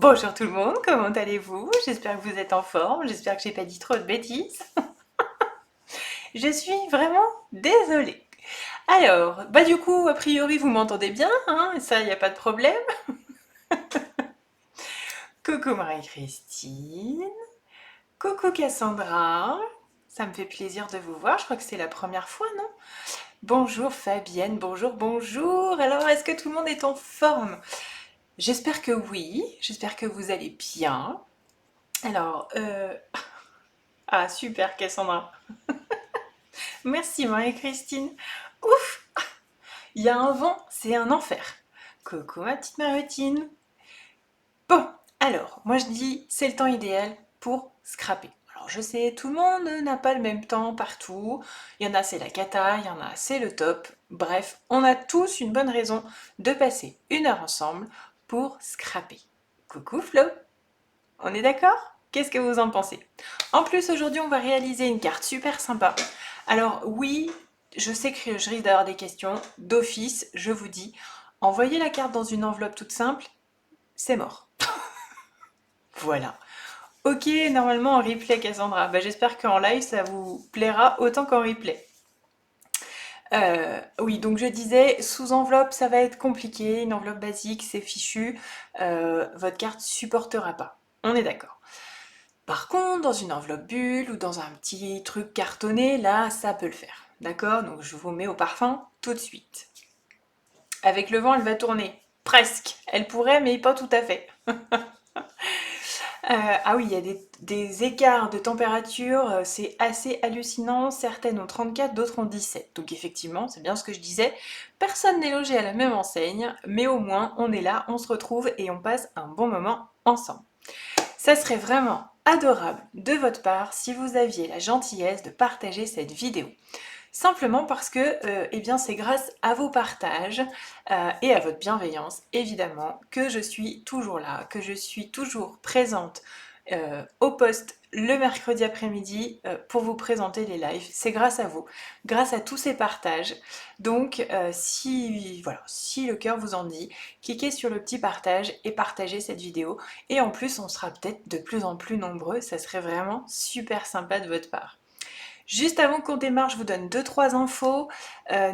Bonjour tout le monde, comment allez-vous? J'espère que vous êtes en forme, j'espère que j'ai pas dit trop de bêtises. Je suis vraiment désolée. Alors, bah du coup, a priori vous m'entendez bien, hein, ça y a pas de problème. Coucou Marie-Christine, coucou Cassandra, ça me fait plaisir de vous voir, je crois que c'est la première fois, non? Bonjour Fabienne, bonjour, bonjour. Alors, est-ce que tout le monde est en forme? J'espère que oui, j'espère que vous allez bien. Alors, ah super Cassandra. Merci Marie-Christine. Ouf, il y a un vent, c'est un enfer. Coucou ma petite Marotine. Bon, alors, moi je dis c'est le temps idéal pour scraper. Alors je sais, tout le monde n'a pas le même temps partout. Il y en a c'est la cata, il y en a c'est le top. Bref, on a tous une bonne raison de passer une heure ensemble pour scraper. Coucou Flo, on est d'accord? Qu'est-ce que vous en pensez? En plus, aujourd'hui, on va réaliser une carte super sympa. Alors oui, je sais que je risque d'avoir des questions. D'office, je vous dis, envoyez la carte dans une enveloppe toute simple, c'est mort. Voilà. Ok, normalement en replay, Cassandra. Bah, j'espère qu'en live, ça vous plaira autant qu'en replay. Oui, donc je disais, sous enveloppe, ça va être compliqué. Une enveloppe basique, c'est fichu. Votre carte supportera pas. On est d'accord. Par contre, dans une enveloppe bulle ou dans un petit truc cartonné, là, ça peut le faire. D'accord? Donc je vous mets au parfum tout de suite. Avec le vent, elle va tourner. Presque. Elle pourrait, mais pas tout à fait. Ah oui, il y a des écarts de température, c'est assez hallucinant. Certaines ont 34, d'autres ont 17. Donc effectivement, c'est bien ce que je disais. Personne n'est logé à la même enseigne, mais au moins on est là, on se retrouve et on passe un bon moment ensemble. Ça serait vraiment adorable de votre part si vous aviez la gentillesse de partager cette vidéo. Simplement parce que eh bien, c'est grâce à vos partages et à votre bienveillance, évidemment, que je suis toujours là, que je suis toujours présente au poste le mercredi après-midi pour vous présenter les lives. C'est grâce à vous, grâce à tous ces partages. Donc, si le cœur vous en dit, cliquez sur le petit partage et partagez cette vidéo. Et en plus, on sera peut-être de plus en plus nombreux. Ça serait vraiment super sympa de votre part. Juste avant qu'on démarre, je vous donne deux trois infos.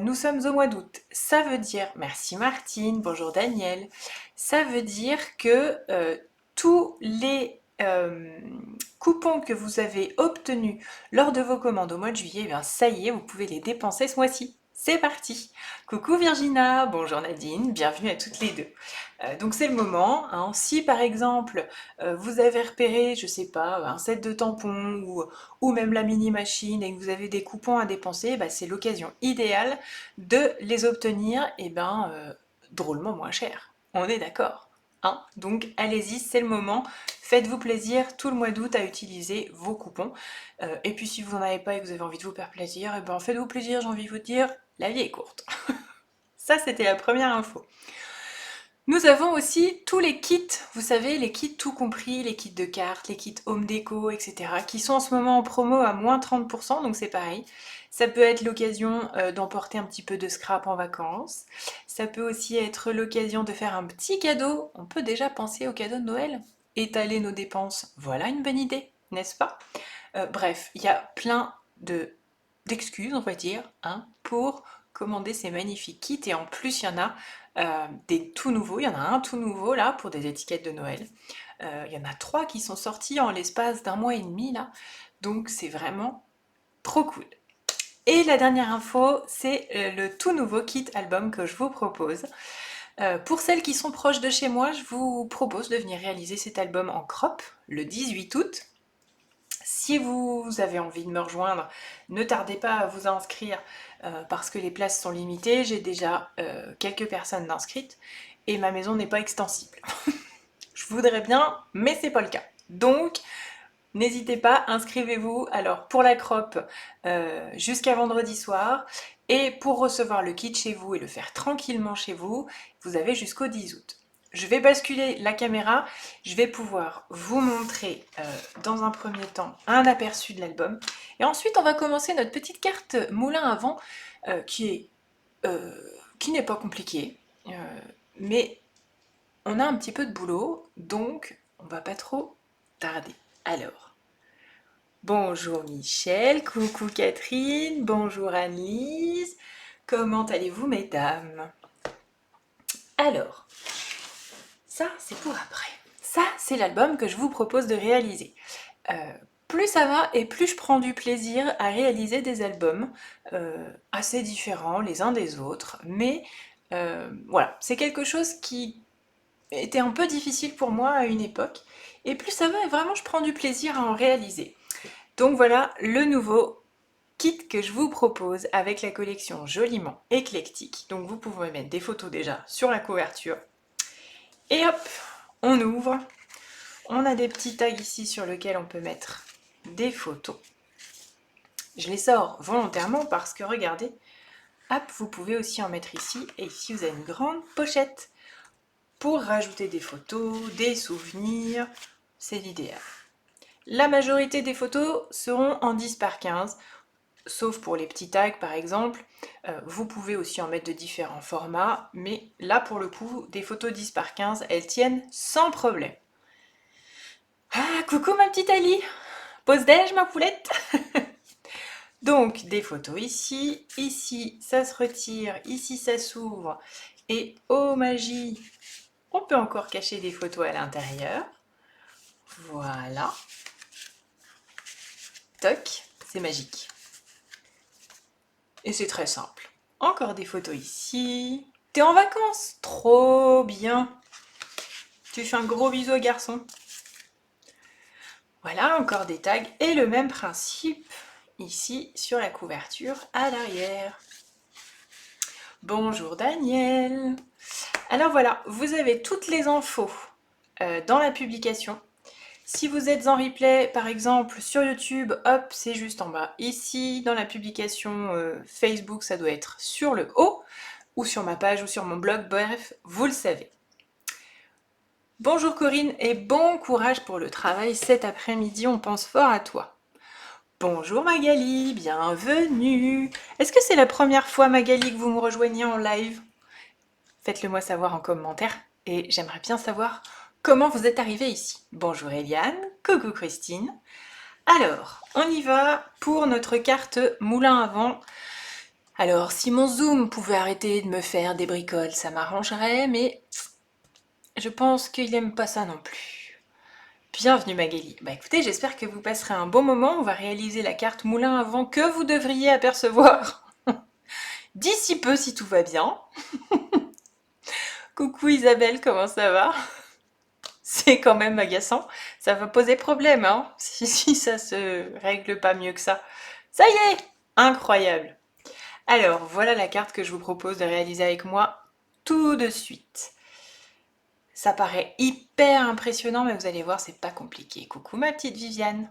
Nous sommes au mois d'août. Ça veut dire, merci Martine, bonjour Daniel, ça veut dire que tous les coupons que vous avez obtenus lors de vos commandes au mois de juillet, eh bien, ça y est, vous pouvez les dépenser ce mois-ci. C'est parti. Coucou Virginia, bonjour Nadine, bienvenue à toutes les deux. Donc c'est le moment, hein. Si par exemple vous avez repéré, je sais pas, un set de tampons ou même la mini machine et que vous avez des coupons à dépenser, bah, c'est l'occasion idéale de les obtenir drôlement moins cher. On est d'accord, hein? Donc allez-y, c'est le moment. Faites-vous plaisir tout le mois d'août à utiliser vos coupons. Et puis si vous n'en avez pas et que vous avez envie de vous faire plaisir, et ben faites-vous plaisir, j'ai envie de vous dire, la vie est courte. Ça, c'était la première info. Nous avons aussi tous les kits, vous savez, les kits tout compris, les kits de cartes, les kits home déco, etc., qui sont en ce moment en promo à moins 30%, donc c'est pareil. Ça peut être l'occasion d'emporter un petit peu de scrap en vacances. Ça peut aussi être l'occasion de faire un petit cadeau. On peut déjà penser au cadeau de Noël. Étaler nos dépenses, voilà une bonne idée, n'est-ce pas? Bref, il y a plein d'excuses, on va dire, hein, pour commander ces magnifiques kits. Et en plus, il y en a des tout nouveaux. Il y en a un tout nouveau là pour des étiquettes de Noël. Il y en a trois qui sont sortis en l'espace d'un mois et demi là. Donc c'est vraiment trop cool. Et la dernière info, c'est le tout nouveau kit album que je vous propose. Pour celles qui sont proches de chez moi, je vous propose de venir réaliser cet album en crop le 18 août. Si vous avez envie de me rejoindre, ne tardez pas à vous inscrire parce que les places sont limitées. J'ai déjà quelques personnes inscrites et ma maison n'est pas extensible. Je voudrais bien, mais c'est pas le cas. Donc, n'hésitez pas, inscrivez-vous. Alors, pour la crop, jusqu'à vendredi soir. Et pour recevoir le kit chez vous et le faire tranquillement chez vous, vous avez jusqu'au 10 août. Je vais basculer la caméra, je vais pouvoir vous montrer dans un premier temps un aperçu de l'album. Et ensuite, on va commencer notre petite carte moulin à vent qui n'est pas compliquée. Mais on a un petit peu de boulot, donc on va pas trop tarder. Alors, bonjour Michel, coucou Catherine, bonjour Annelise, comment allez-vous mesdames? Alors, ça c'est pour après. Ça c'est l'album que je vous propose de réaliser. Plus ça va et plus je prends du plaisir à réaliser des albums assez différents les uns des autres, mais voilà, c'est quelque chose qui était un peu difficile pour moi à une époque, et plus ça va et vraiment je prends du plaisir à en réaliser. Donc voilà le nouveau kit que je vous propose avec la collection joliment éclectique. Donc vous pouvez mettre des photos déjà sur la couverture. Et hop, on ouvre. On a des petits tags ici sur lesquels on peut mettre des photos. Je les sors volontairement parce que regardez, hop, vous pouvez aussi en mettre ici. Et ici vous avez une grande pochette pour rajouter des photos, des souvenirs. C'est l'idéal. La majorité des photos seront en 10 par 15. Sauf pour les petits tags par exemple, vous pouvez aussi en mettre de différents formats, mais là pour le coup, des photos 10 par 15, elles tiennent sans problème. Ah, coucou ma petite Ali, pause déj ma poulette. Donc des photos ici, ici ça se retire, ici ça s'ouvre, et oh magie, on peut encore cacher des photos à l'intérieur. Voilà. Toc, c'est magique. Et c'est très simple. Encore des photos ici. T'es en vacances? Trop bien. Tu fais un gros bisou au garçon. Voilà, encore des tags. Et le même principe ici sur la couverture à l'arrière. Bonjour Daniel. Alors voilà, vous avez toutes les infos dans la publication. Si vous êtes en replay, par exemple sur YouTube, hop, c'est juste en bas. Ici, dans la publication Facebook, ça doit être sur le haut, ou sur ma page, ou sur mon blog, bref, vous le savez. Bonjour Corinne, et bon courage pour le travail cet après-midi, on pense fort à toi. Bonjour Magali, bienvenue. Est-ce que c'est la première fois Magali que vous me rejoignez en live? Faites-le moi savoir en commentaire, et j'aimerais bien savoir comment vous êtes arrivée ici. Bonjour Eliane, coucou Christine. Alors, on y va pour notre carte moulin à vent. Alors, si mon zoom pouvait arrêter de me faire des bricoles, ça m'arrangerait, mais je pense qu'il n'aime pas ça non plus. Bienvenue Magali. Bah écoutez, j'espère que vous passerez un bon moment. On va réaliser la carte moulin à vent que vous devriez apercevoir d'ici peu si tout va bien. Coucou Isabelle, comment ça va? C'est quand même agaçant. Ça va poser problème, hein, si ça se règle pas mieux que ça. Ça y est! Incroyable! Alors, voilà la carte que je vous propose de réaliser avec moi tout de suite. Ça paraît hyper impressionnant, mais vous allez voir, c'est pas compliqué. Coucou ma petite Viviane!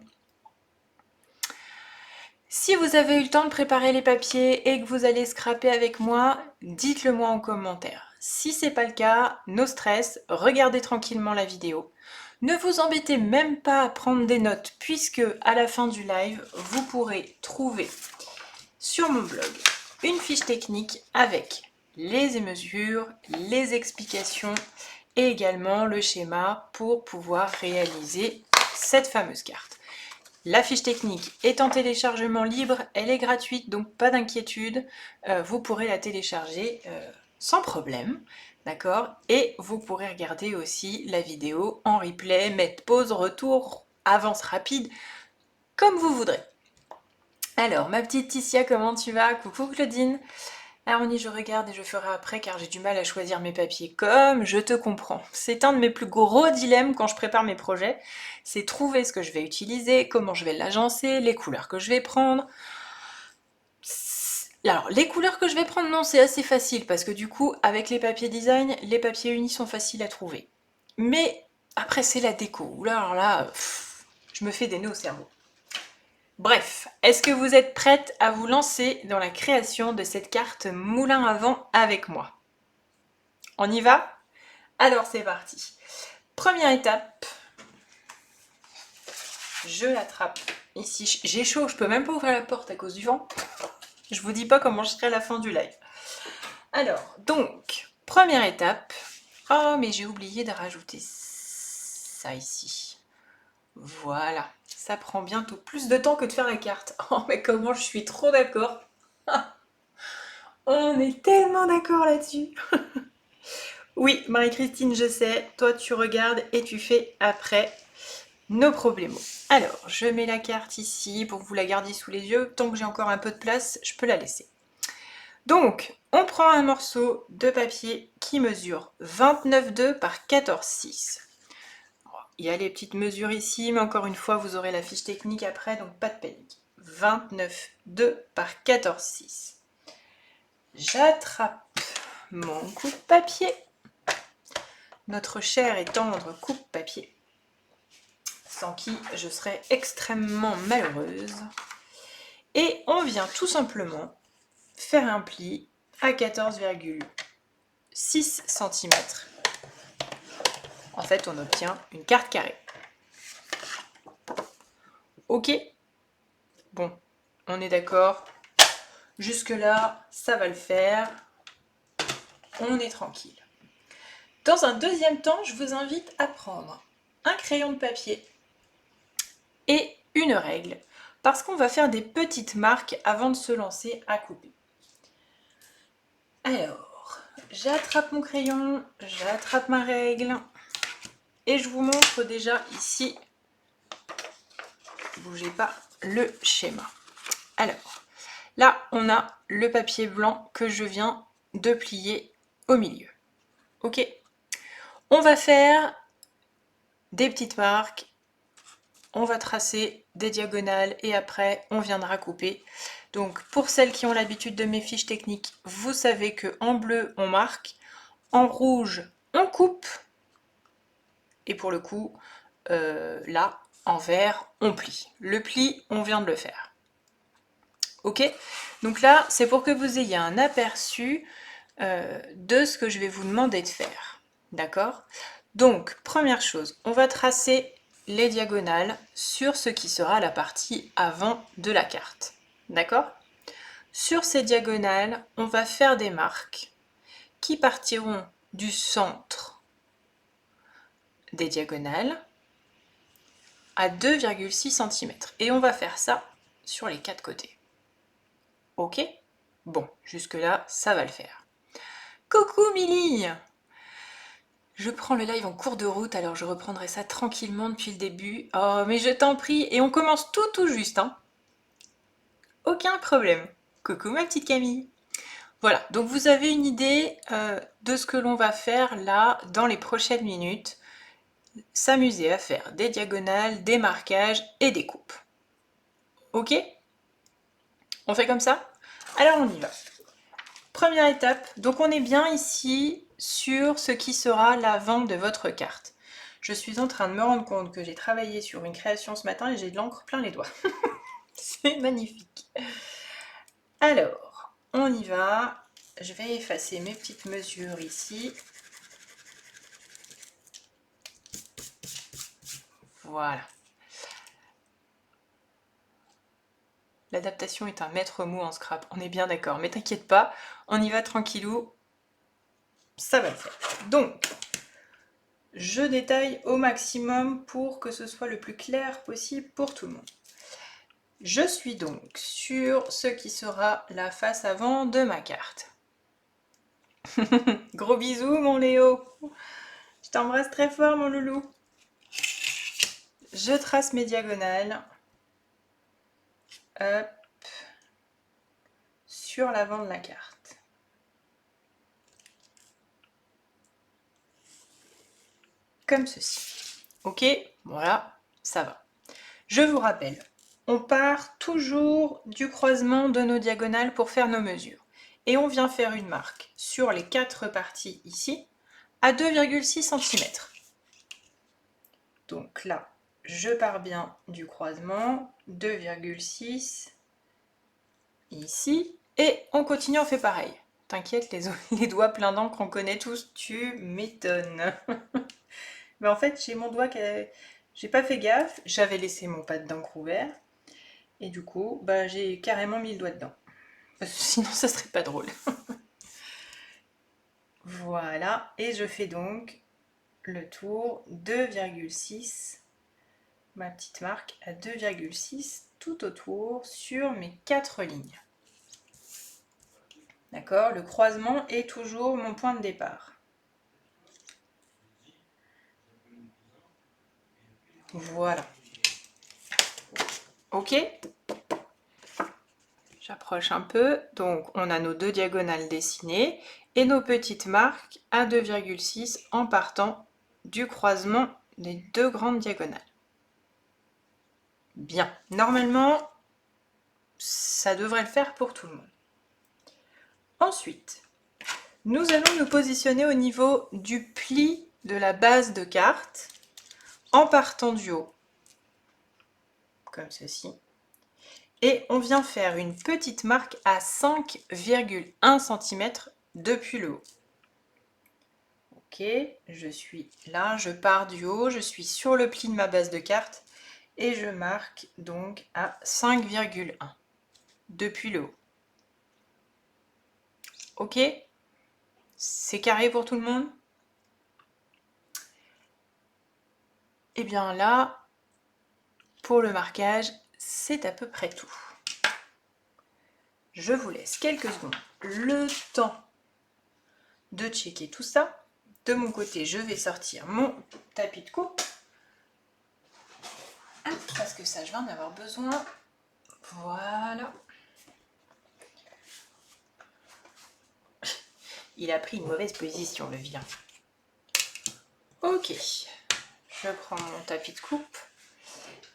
Si vous avez eu le temps de préparer les papiers et que vous allez scraper avec moi, dites-le moi en commentaire. Si c'est pas le cas, no stress, regardez tranquillement la vidéo. Ne vous embêtez même pas à prendre des notes, puisque à la fin du live, vous pourrez trouver sur mon blog une fiche technique avec les mesures, les explications et également le schéma pour pouvoir réaliser cette fameuse carte. La fiche technique est en téléchargement libre, elle est gratuite, donc pas d'inquiétude, vous pourrez la télécharger sans problème, d'accord? Et vous pourrez regarder aussi la vidéo en replay, mettre pause, retour, avance rapide, comme vous voudrez. Alors, ma petite Ticia, comment tu vas? Coucou Claudine. Harmonie, je regarde et je ferai après car j'ai du mal à choisir mes papiers. Comme je te comprends. C'est un de mes plus gros dilemmes quand je prépare mes projets. C'est trouver ce que je vais utiliser, comment je vais l'agencer, les couleurs que je vais prendre. Alors, les couleurs que je vais prendre, non, c'est assez facile parce que du coup, avec les papiers design, les papiers unis sont faciles à trouver. Mais après, c'est la déco. Oula, alors là, je me fais des nœuds au cerveau. Bref, est-ce que vous êtes prête à vous lancer dans la création de cette carte moulin à vent avec moi? On y va? Alors c'est parti. Première étape, je l'attrape ici. J'ai chaud, je peux même pas ouvrir la porte à cause du vent. Je vous dis pas comment je serai à la fin du live. Alors, donc, première étape. Oh, mais j'ai oublié de rajouter ça. ça ici. Voilà, ça prend bientôt plus de temps que de faire la carte. Oh mais comment je suis trop d'accord. On est tellement d'accord là-dessus. Oui, Marie-Christine, je sais, toi tu regardes et tu fais après. No problemo. Alors, je mets la carte ici pour que vous la gardiez sous les yeux. Tant que j'ai encore un peu de place, je peux la laisser. Donc, on prend un morceau de papier qui mesure 29,2 par 14,6. Il y a les petites mesures ici, mais encore une fois, vous aurez la fiche technique après, donc pas de panique. 29,2 par 14,6. J'attrape mon coupe-papier, notre cher et tendre coupe-papier, sans qui je serais extrêmement malheureuse. Et on vient tout simplement faire un pli à 14,6 cm. En fait, on obtient une carte carrée. Ok? Bon, on est d'accord. Jusque-là, ça va le faire. On est tranquille. Dans un deuxième temps, je vous invite à prendre un crayon de papier et une règle, parce qu'on va faire des petites marques avant de se lancer à couper. Alors, j'attrape mon crayon, j'attrape ma règle, et je vous montre déjà ici, bougez pas, le schéma. Alors, là, on a le papier blanc que je viens de plier au milieu. Ok? On va faire des petites marques, on va tracer des diagonales et après on viendra couper. Donc pour celles qui ont l'habitude de mes fiches techniques, vous savez que en bleu on marque, en rouge on coupe et pour le coup là en vert on plie. Le pli on vient de le faire. Ok, donc là c'est pour que vous ayez un aperçu de ce que je vais vous demander de faire. D'accord? Donc première chose, on va tracer les diagonales sur ce qui sera la partie avant de la carte. D'accord? Sur ces diagonales, on va faire des marques qui partiront du centre des diagonales à 2,6 cm. Et on va faire ça sur les quatre côtés. Ok? Bon, jusque-là, ça va le faire. Coucou Milly! Je prends le live en cours de route, alors je reprendrai ça tranquillement depuis le début. Oh, mais je t'en prie, et on commence tout juste, hein. Aucun problème. Coucou ma petite Camille. Voilà, donc vous avez une idée de ce que l'on va faire là dans les prochaines minutes. S'amuser à faire des diagonales, des marquages et des coupes. Ok? On fait comme ça? Alors on y va. Première étape, donc on est bien ici sur ce qui sera l'avant de votre carte. Je suis en train de me rendre compte que j'ai travaillé sur une création ce matin et j'ai de l'encre plein les doigts. C'est magnifique. Alors, on y va. Je vais effacer mes petites mesures ici. Voilà. L'adaptation est un maître mot en scrap, on est bien d'accord. Mais t'inquiète pas, on y va tranquillou. Ça va le faire. Donc, je détaille au maximum pour que ce soit le plus clair possible pour tout le monde. Je suis donc sur ce qui sera la face avant de ma carte. Gros bisous mon Léo. Je t'embrasse très fort mon loulou. Je trace mes diagonales. Hop. Sur l'avant de la carte. Comme ceci. Ok, voilà, ça va. Je vous rappelle, on part toujours du croisement de nos diagonales pour faire nos mesures. Et on vient faire une marque sur les quatre parties ici à 2,6 cm. Donc là, je pars bien du croisement, 2,6 ici, et on continue, on fait pareil. T'inquiète, les doigts pleins d'encre, on connaît tous, tu m'étonnes. Mais en fait, j'ai mon doigt j'ai pas fait gaffe, j'avais laissé mon pad d'encre ouvert, et du coup, bah, j'ai carrément mis le doigt dedans. Parce que sinon, ça serait pas drôle. Voilà, et je fais donc le tour 2,6, ma petite marque à 2,6 tout autour sur mes 4 lignes. D'accord, le croisement est toujours mon point de départ. Voilà. Ok, j'approche un peu. Donc, on a nos 2 diagonales dessinées et nos petites marques à 2,6 en partant du croisement des 2 grandes diagonales. Bien, normalement, ça devrait le faire pour tout le monde. Ensuite, nous allons nous positionner au niveau du pli de la base de carte en partant du haut, comme ceci. Et on vient faire une petite marque à 5,1 cm depuis le haut. Ok, je suis là, je pars du haut, je suis sur le pli de ma base de carte et je marque donc à 5,1 depuis le haut. Ok, c'est carré pour tout le monde? Et bien là, pour le marquage, c'est à peu près tout. Je vous laisse quelques secondes, le temps de checker tout ça. De mon côté, je vais sortir mon tapis de coupe. Parce que ça, je vais en avoir besoin. Voilà. Il a pris une mauvaise position, le vilain. Ok. Je prends mon tapis de coupe.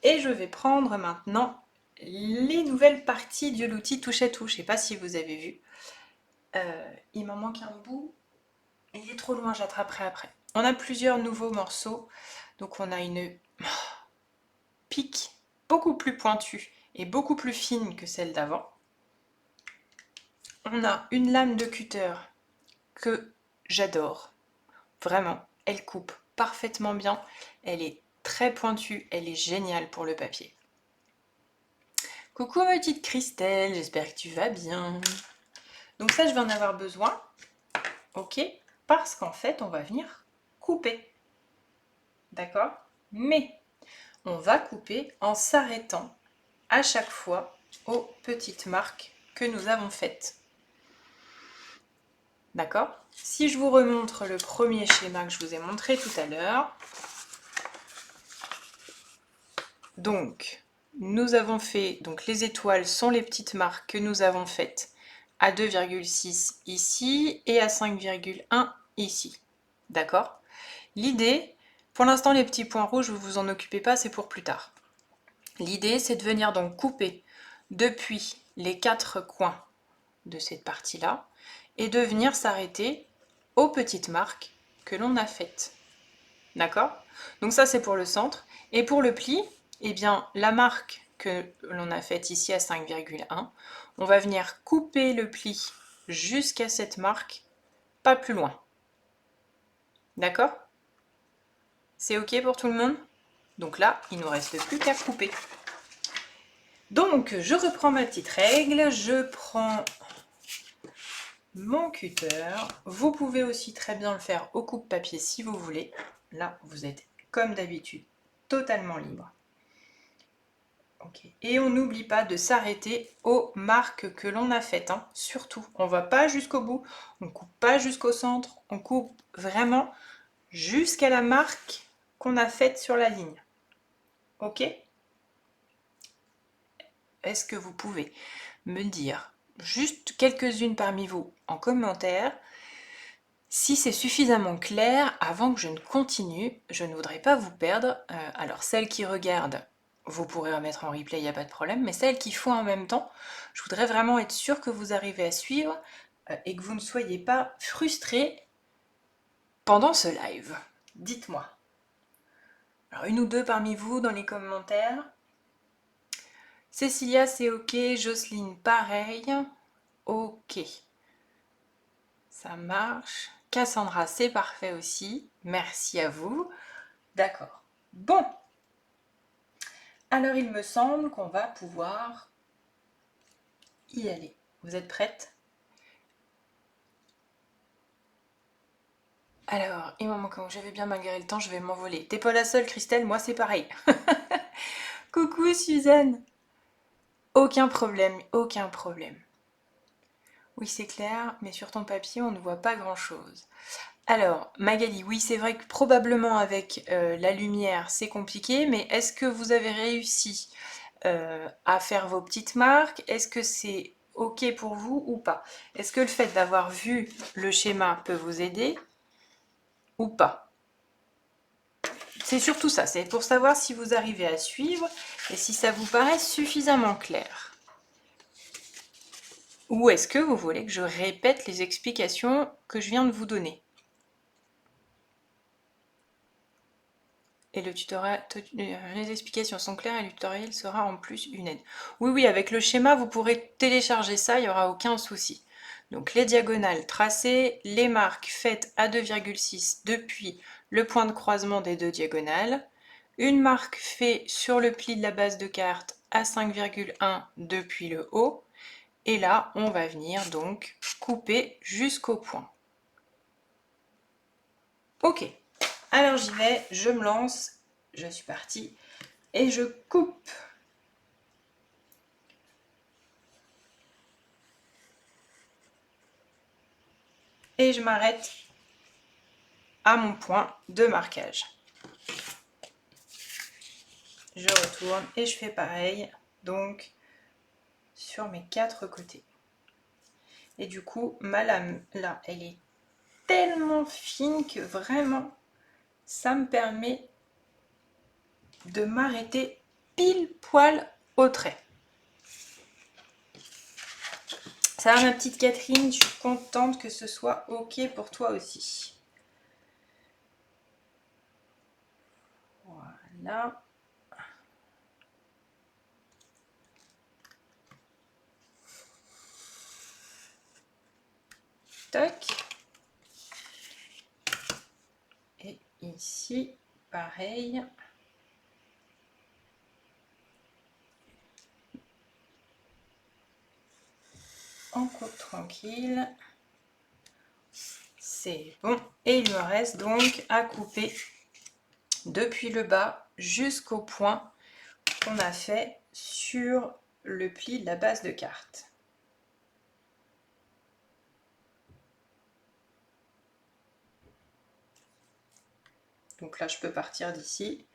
Et je vais prendre maintenant les nouvelles parties de l'outil touche à touche. Je ne sais pas si vous avez vu. Il m'en manque un bout. Il est trop loin, j'attraperai après. On a plusieurs nouveaux morceaux. Donc on a une pique beaucoup plus pointue et beaucoup plus fine que celle d'avant. On a une lame de cutter que j'adore. Vraiment, elle coupe parfaitement bien. Elle est très pointue, elle est géniale pour le papier. Coucou ma petite Christelle, j'espère que tu vas bien. Donc ça, je vais en avoir besoin. Ok, parce qu'en fait, on va venir couper. D'accord? Mais on va couper en s'arrêtant à chaque fois aux petites marques que nous avons faites. D'accord? Si je vous remontre le premier schéma que je vous ai montré tout à l'heure, donc nous avons fait, donc les étoiles sont les petites marques que nous avons faites à 2,6 ici et à 5,1 ici. D'accord? L'idée, pour l'instant les petits points rouges, vous vous en occupez pas, c'est pour plus tard. L'idée, c'est de venir donc couper depuis les 4 coins de cette partie-là et de venir s'arrêter aux petites marques que l'on a faites. D'accord? Donc ça, c'est pour le centre. Et pour le pli, eh bien, la marque que l'on a faite ici à 5,1, on va venir couper le pli jusqu'à cette marque, pas plus loin. D'accord? C'est OK pour tout le monde? Donc là, il ne nous reste plus qu'à couper. Donc, je reprends ma petite règle, je prends mon cutter. Vous pouvez aussi très bien le faire au coupe-papier si vous voulez. Là, vous êtes comme d'habitude totalement libre. Okay. Et on n'oublie pas de s'arrêter aux marques que l'on a faites. Hein. Surtout, on ne va pas jusqu'au bout, on ne coupe pas jusqu'au centre, on coupe vraiment jusqu'à la marque qu'on a faite sur la ligne. Ok? Est-ce que vous pouvez me dire juste quelques-unes parmi vous en commentaire si c'est suffisamment clair avant que je ne continue? Je ne voudrais pas vous perdre. Alors celles qui regardent, vous pourrez remettre en replay, il n'y a pas de problème, mais celles qui font en même temps, je voudrais vraiment être sûre que vous arrivez à suivre et que vous ne soyez pas frustrés pendant ce live. Dites-moi. Alors une ou deux parmi vous dans les commentaires. Cécilia, c'est ok. Jocelyne, pareil. Ok. Ça marche. Cassandra, c'est parfait aussi. Merci à vous. D'accord. Bon. Alors, il me semble qu'on va pouvoir y aller. Vous êtes prêtes? Alors, il m'en manque un. J'avais bien malgré le temps, je vais m'envoler. T'es pas la seule, Christelle, moi c'est pareil. Coucou Suzanne. Aucun problème, aucun problème. Oui, c'est clair, mais sur ton papier, on ne voit pas grand-chose. Alors, Magali, oui, c'est vrai que probablement avec la lumière, c'est compliqué, mais est-ce que vous avez réussi à faire vos petites marques? Est-ce que c'est OK pour vous ou pas? Est-ce que le fait d'avoir vu le schéma peut vous aider ou pas? C'est surtout ça, c'est pour savoir si vous arrivez à suivre et si ça vous paraît suffisamment clair. Ou est-ce que vous voulez que je répète les explications que je viens de vous donner? Et le tutoriel, les explications sont claires et le tutoriel sera en plus une aide. Oui, oui, avec le schéma, vous pourrez télécharger ça, il n'y aura aucun souci. Donc les diagonales tracées, les marques faites à 2,6 depuis le point de croisement des deux diagonales, une marque faite sur le pli de la base de carte à 5,1 depuis le haut, et là, on va venir donc couper jusqu'au point. Ok, alors j'y vais, je me lance, je suis partie et je coupe. Et je m'arrête à mon point de marquage. Je retourne et je fais pareil, donc sur mes 4 côtés. Et du coup, ma lame là, elle est tellement fine que vraiment, ça me permet de m'arrêter pile poil au trait. Ça va ma petite Catherine, je suis contente que ce soit OK pour toi aussi. Voilà. Toc. Et ici, pareil. On coupe tranquille. C'est bon. Et il me reste donc à couper depuis le bas jusqu'au point qu'on a fait sur le pli de la base de carte. Donc là, je peux partir d'ici.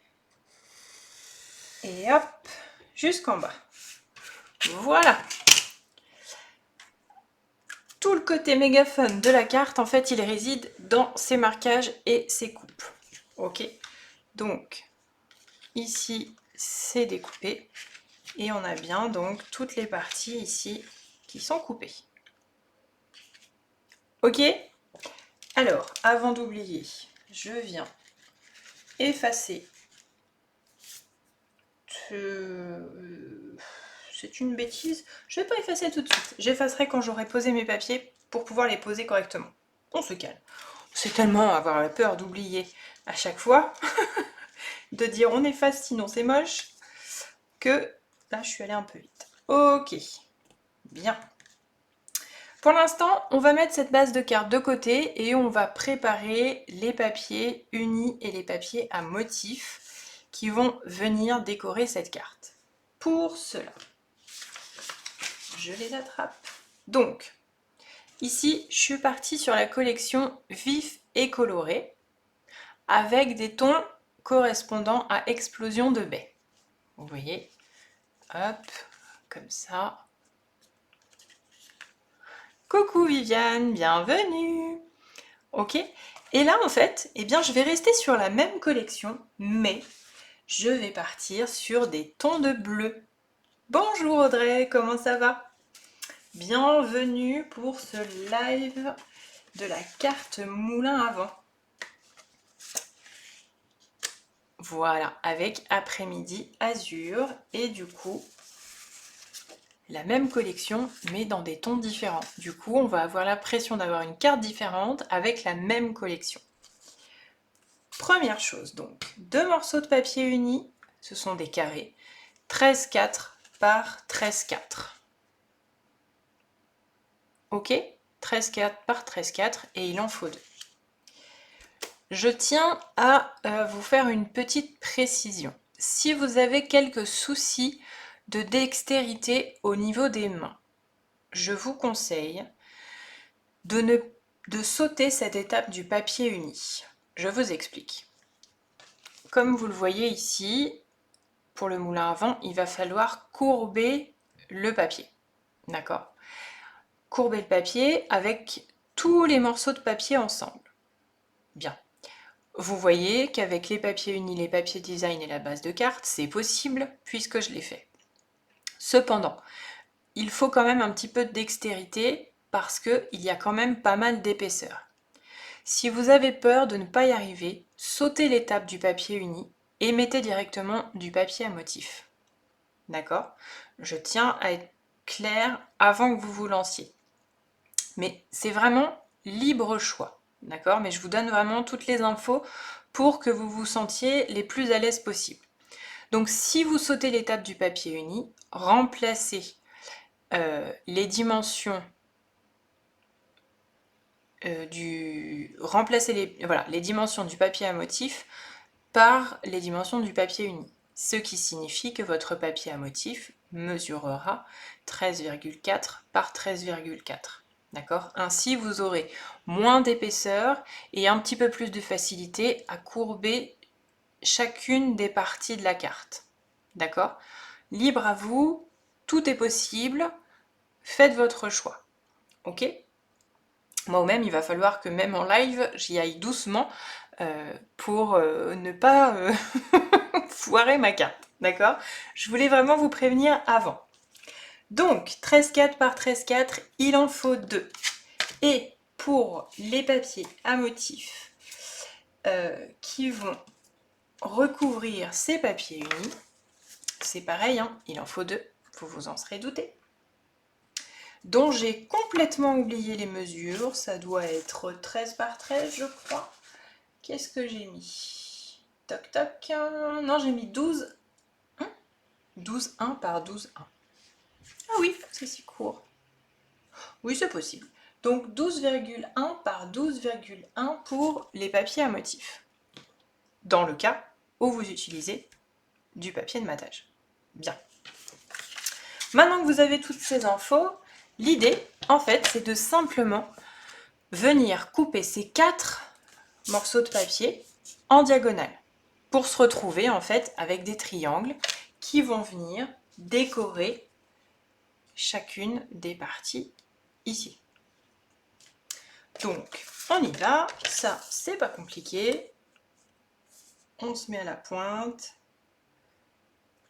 Et hop, jusqu'en bas. Voilà. Tout le côté méga fun de la carte, en fait, il réside dans ses marquages et ses coupes. Ok. Donc, ici, c'est découpé. Et on a bien donc toutes les parties ici qui sont coupées. Ok? Alors, avant d'oublier, je viens effacer. C'est une bêtise. Je ne vais pas effacer tout de suite. J'effacerai quand j'aurai posé mes papiers pour pouvoir les poser correctement. On se calme. C'est tellement avoir la peur d'oublier à chaque fois, de dire on efface sinon c'est moche, que là je suis allée un peu vite. Ok, bien. Pour l'instant, on va mettre cette base de carte de côté et on va préparer les papiers unis et les papiers à motifs qui vont venir décorer cette carte. Pour cela, je les attrape. Donc, ici, je suis partie sur la collection vif et coloré avec des tons correspondant à explosion de baie. Vous voyez, hop, comme ça. Coucou Viviane, bienvenue. Ok, et là en fait, eh bien, je vais rester sur la même collection, mais je vais partir sur des tons de bleu. Bonjour Audrey, comment ça va? Bienvenue pour ce live de la carte moulin à vent. Voilà, avec après-midi azur et du coup la même collection mais dans des tons différents. Du coup, on va avoir l'impression d'avoir une carte différente avec la même collection. Première chose donc, 2 morceaux de papier unis, ce sont des carrés, 13,4 par 13,4. Ok, 13,4 par 13,4 et il en faut 2. Je tiens à vous faire une petite précision. Si vous avez quelques soucis de dextérité au niveau des mains, je vous conseille de sauter cette étape du papier uni. Je vous explique. Comme vous le voyez ici, pour le moulin à vent, il va falloir courber le papier. D'accord? Courber le papier avec tous les morceaux de papier ensemble. Bien. Vous voyez qu'avec les papiers unis, les papiers design et la base de carte, c'est possible puisque je l'ai fait. Cependant, il faut quand même un petit peu de dextérité parce qu'il y a quand même pas mal d'épaisseur. Si vous avez peur de ne pas y arriver, sautez l'étape du papier uni et mettez directement du papier à motif. D'accord? Je tiens à être claire avant que vous vous lanciez. Mais c'est vraiment libre choix. D'accord? Mais je vous donne vraiment toutes les infos pour que vous vous sentiez les plus à l'aise possible. Donc si vous sautez l'étape du papier uni, remplacez les dimensions les dimensions du papier à motif par les dimensions du papier uni. Ce qui signifie que votre papier à motif mesurera 13,4 par 13,4. D'accord? Ainsi, vous aurez moins d'épaisseur et un petit peu plus de facilité à courber chacune des parties de la carte. D'accord? Libre à vous, tout est possible, faites votre choix. Ok? Moi-même, il va falloir que même en live, j'y aille doucement pour ne pas foirer ma carte. D'accord? Je voulais vraiment vous prévenir avant. Donc, 13,4 par 13,4, il en faut 2. Et pour les papiers à motif qui vont recouvrir ces papiers unis, c'est pareil, hein, il en faut 2, vous vous en serez douté. Dont j'ai complètement oublié les mesures, ça doit être 13 par 13 je crois. Qu'est-ce que j'ai mis? Toc toc, non j'ai mis 12, 12 1 par 12 1. Ah oui, c'est si court. Oui, c'est possible. Donc 12,1 par 12,1 pour les papiers à motif. Dans le cas où vous utilisez du papier de matage. Bien. Maintenant que vous avez toutes ces infos, l'idée, en fait, c'est de simplement venir couper ces 4 morceaux de papier en diagonale pour se retrouver, en fait, avec des triangles qui vont venir décorer chacune des parties ici. Donc, on y va. Ça, c'est pas compliqué. On se met à la pointe.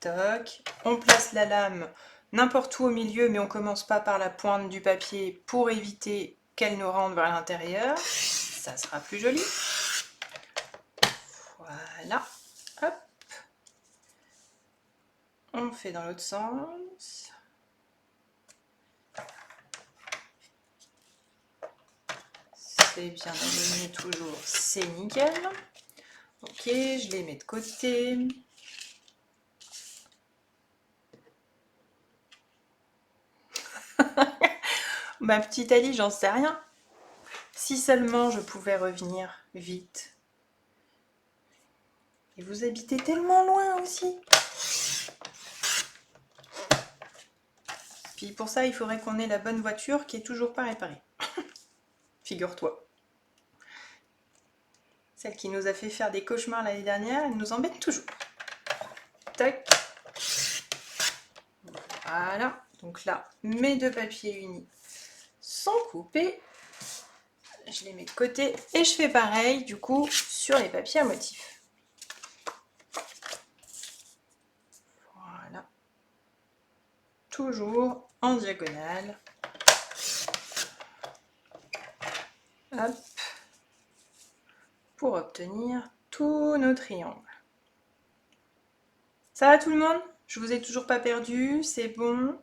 Toc. On place la lame n'importe où au milieu, mais on commence pas par la pointe du papier pour éviter qu'elle nous rentre vers l'intérieur. Ça sera plus joli. Voilà. Hop. On fait dans l'autre sens. C'est bien aligné toujours, c'est nickel. Ok, je les mets de côté. Ma petite Ali, j'en sais rien. Si seulement je pouvais revenir vite. Et vous habitez tellement loin aussi. Puis pour ça, il faudrait qu'on ait la bonne voiture qui est toujours pas réparée. Figure-toi. Celle qui nous a fait faire des cauchemars l'année dernière, elle nous embête toujours. Tac. Voilà. Donc là, mes 2 papiers unis sont coupés. Je les mets de côté et je fais pareil du coup sur les papiers à motif. Voilà. Toujours en diagonale. Hop. Pour obtenir tous nos triangles. Ça va tout le monde? Je vous ai toujours pas perdu, c'est bon.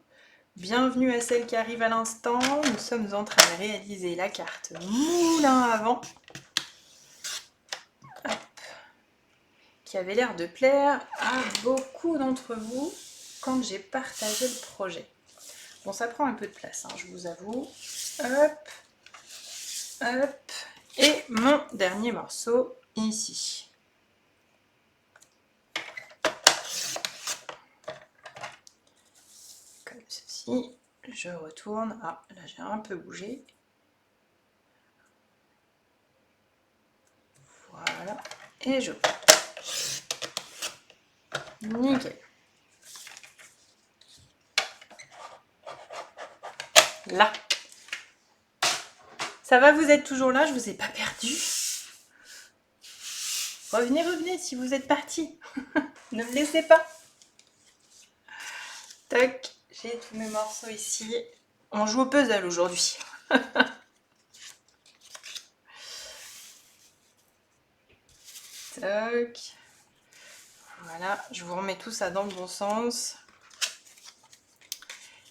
Bienvenue à celle qui arrive à l'instant. Nous sommes en train de réaliser la carte moulin à vent. Hop. Qui avait l'air de plaire à beaucoup d'entre vous quand j'ai partagé le projet. Bon, ça prend un peu de place, hein, je vous avoue. Hop, hop. Et mon dernier morceau ici. Comme ceci. Je retourne. Ah, là j'ai un peu bougé. Voilà. Et je... Nickel. Là. Ça va, vous êtes toujours là? Je vous ai pas perdu. Revenez, revenez si vous êtes parti. Ne me laissez pas. Tac, j'ai tous mes morceaux ici. On joue au puzzle aujourd'hui. Tac. Voilà, je vous remets tout ça dans le bon sens.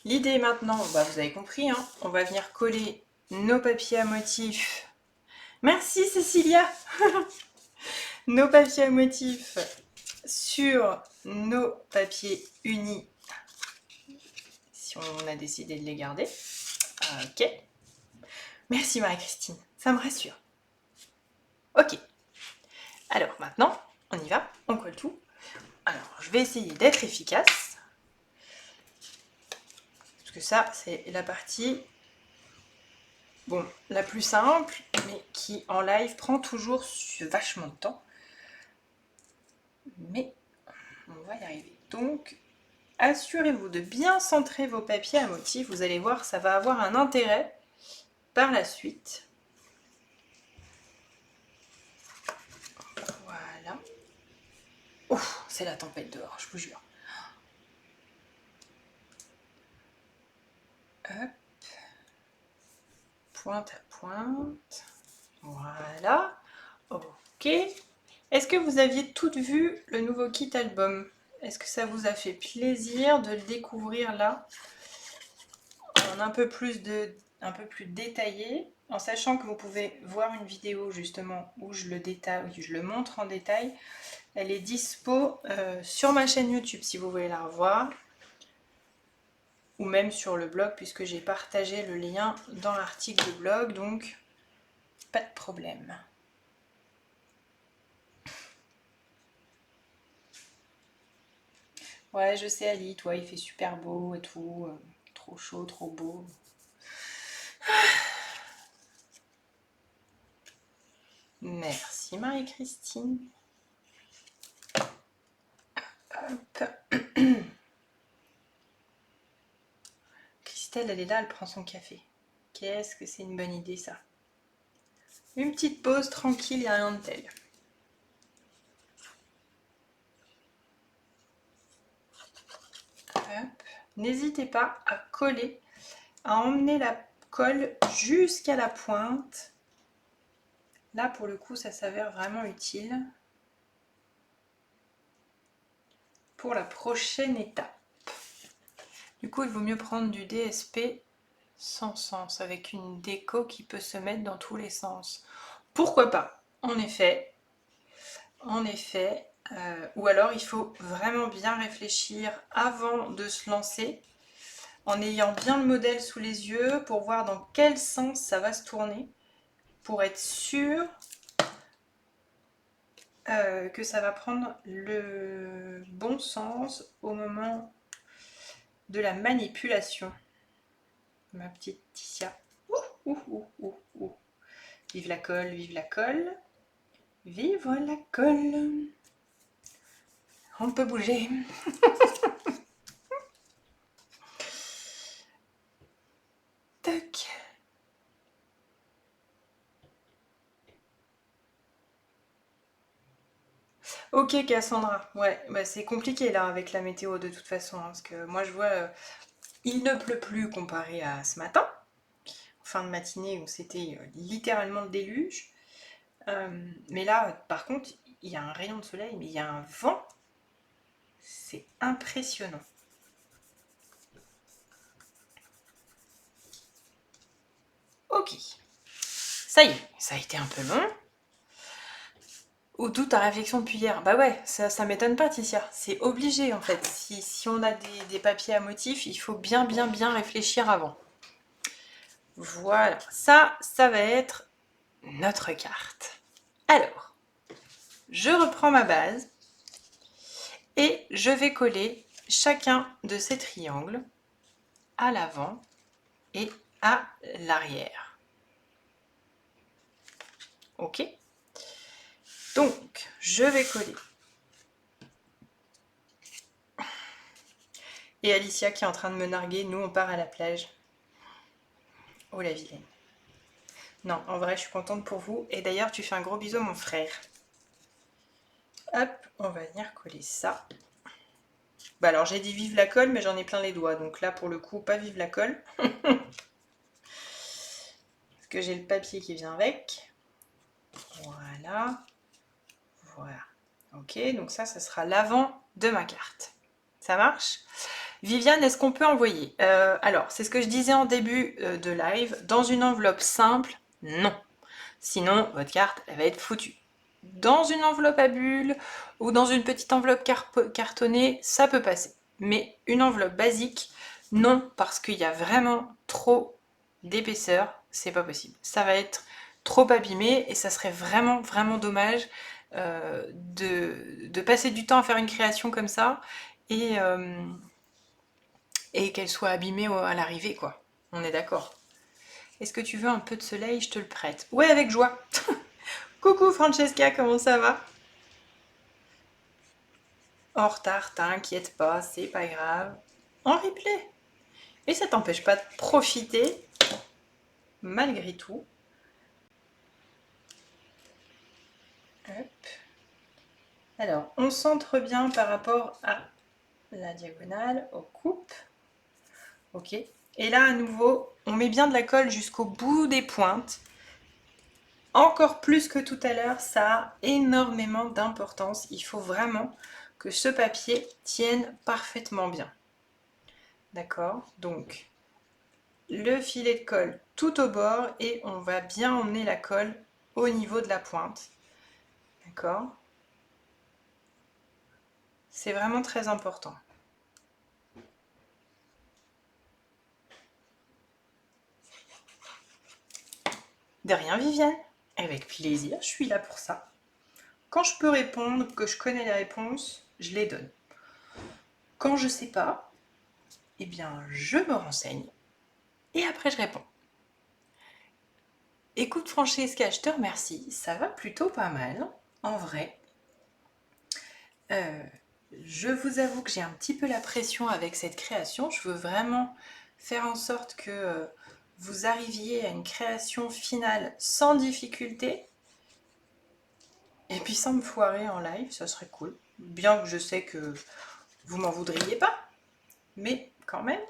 L'idée maintenant, bah vous avez compris, hein, on va venir coller nos papiers à motifs. Merci Cécilia. Nos papiers à motifs sur nos papiers unis, si on a décidé de les garder. Ok. Merci Marie-Christine, ça me rassure. Ok. Alors maintenant, on y va, on colle tout. Alors, je vais essayer d'être efficace. Parce que ça, c'est la partie, bon, la plus simple, mais qui en live prend toujours vachement de temps. Mais on va y arriver. Donc, assurez-vous de bien centrer vos papiers à motifs. Vous allez voir, ça va avoir un intérêt par la suite. Voilà. Oh, c'est la tempête dehors, je vous jure. Hop. Pointe à pointe. Voilà. Ok. Est-ce que vous aviez toutes vu le nouveau kit album? Est-ce que ça vous a fait plaisir de le découvrir là, en un peu plus détaillé, en sachant que vous pouvez voir une vidéo justement où je le détaille, où je le montre en détail. Elle est dispo sur ma chaîne YouTube si vous voulez la revoir, ou même sur le blog puisque j'ai partagé le lien dans l'article du blog, donc pas de problème. Ouais, je sais Ali, toi il fait super beau et tout, trop chaud, trop beau. Merci Marie-Christine. Christelle, elle est là, elle prend son café. Qu'est-ce que c'est une bonne idée ça. Une petite pause tranquille, il n'y a rien de tel. N'hésitez pas à coller, à emmener la colle jusqu'à la pointe. Là, pour le coup, ça s'avère vraiment utile pour la prochaine étape. Du coup, il vaut mieux prendre du DSP sans sens, avec une déco qui peut se mettre dans tous les sens. Pourquoi pas? En effet, ou alors il faut vraiment bien réfléchir avant de se lancer, en ayant bien le modèle sous les yeux pour voir dans quel sens ça va se tourner, pour être sûr que ça va prendre le bon sens au moment de la manipulation. Ma petite Ticia. Vive la colle, vive la colle. Vive la colle. On peut bouger. Tac. Ok Cassandra, ouais, bah c'est compliqué là avec la météo de toute façon, hein, parce que moi je vois, il ne pleut plus comparé à ce matin, fin de matinée où c'était littéralement le déluge. Mais là, par contre, il y a un rayon de soleil, mais il y a un vent, c'est impressionnant. Ok, ça y est, ça a été un peu long. Ou toute ta réflexion depuis hier. Bah ouais, ça m'étonne pas Ticia, c'est obligé en fait. Si on a des papiers à motifs, il faut bien réfléchir avant. Voilà, ça va être notre carte. Alors, je reprends ma base et je vais coller chacun de ces triangles à l'avant et à l'arrière. Ok? Donc, je vais coller. Et Alicia qui est en train de me narguer, nous on part à la plage. Oh la vilaine. Non, en vrai, je suis contente pour vous. Et d'ailleurs, tu fais un gros bisou à mon frère. Hop, on va venir coller ça. Bah alors, j'ai dit vive la colle, mais j'en ai plein les doigts. Donc là, pour le coup, pas vive la colle. Parce que j'ai le papier qui vient avec. Voilà. Voilà. Ok, donc ça sera l'avant de ma carte. Ça marche? Viviane, est-ce qu'on peut envoyer? Alors, c'est ce que je disais en début de live. Dans une enveloppe simple, non. Sinon, votre carte, elle va être foutue. Dans une enveloppe à bulles ou dans une petite enveloppe cartonnée, ça peut passer. Mais une enveloppe basique, non, parce qu'il y a vraiment trop d'épaisseur, c'est pas possible. Ça va être trop abîmé et ça serait vraiment, vraiment dommage de passer du temps à faire une création comme ça et qu'elle soit abîmée à l'arrivée, quoi. On est d'accord. Est-ce que tu veux un peu de soleil? Je te le prête. Ouais, avec joie. Coucou Francesca, comment ça va? En retard, t'inquiète pas, c'est pas grave. En replay. Et ça t'empêche pas de profiter, malgré tout. Hop. Alors, on centre bien par rapport à la diagonale, aux coupes. Ok. Et là, à nouveau, on met bien de la colle jusqu'au bout des pointes. Encore plus que tout à l'heure, ça a énormément d'importance. Il faut vraiment que ce papier tienne parfaitement bien. D'accord? Donc, le filet de colle tout au bord et on va bien emmener la colle au niveau de la pointe. D'accord? C'est vraiment très important. De rien, Viviane. Avec plaisir, je suis là pour ça. Quand je peux répondre, que je connais les réponses, je les donne. Quand je sais pas, eh bien, je me renseigne et après je réponds. Écoute Francesca, je te remercie. Ça va plutôt pas mal, en vrai. Je vous avoue que j'ai un petit peu la pression avec cette création. Je veux vraiment faire en sorte que vous arriviez à une création finale sans difficulté. Et puis sans me foirer en live, ça serait cool. Bien que je sais que vous m'en voudriez pas. Mais quand même.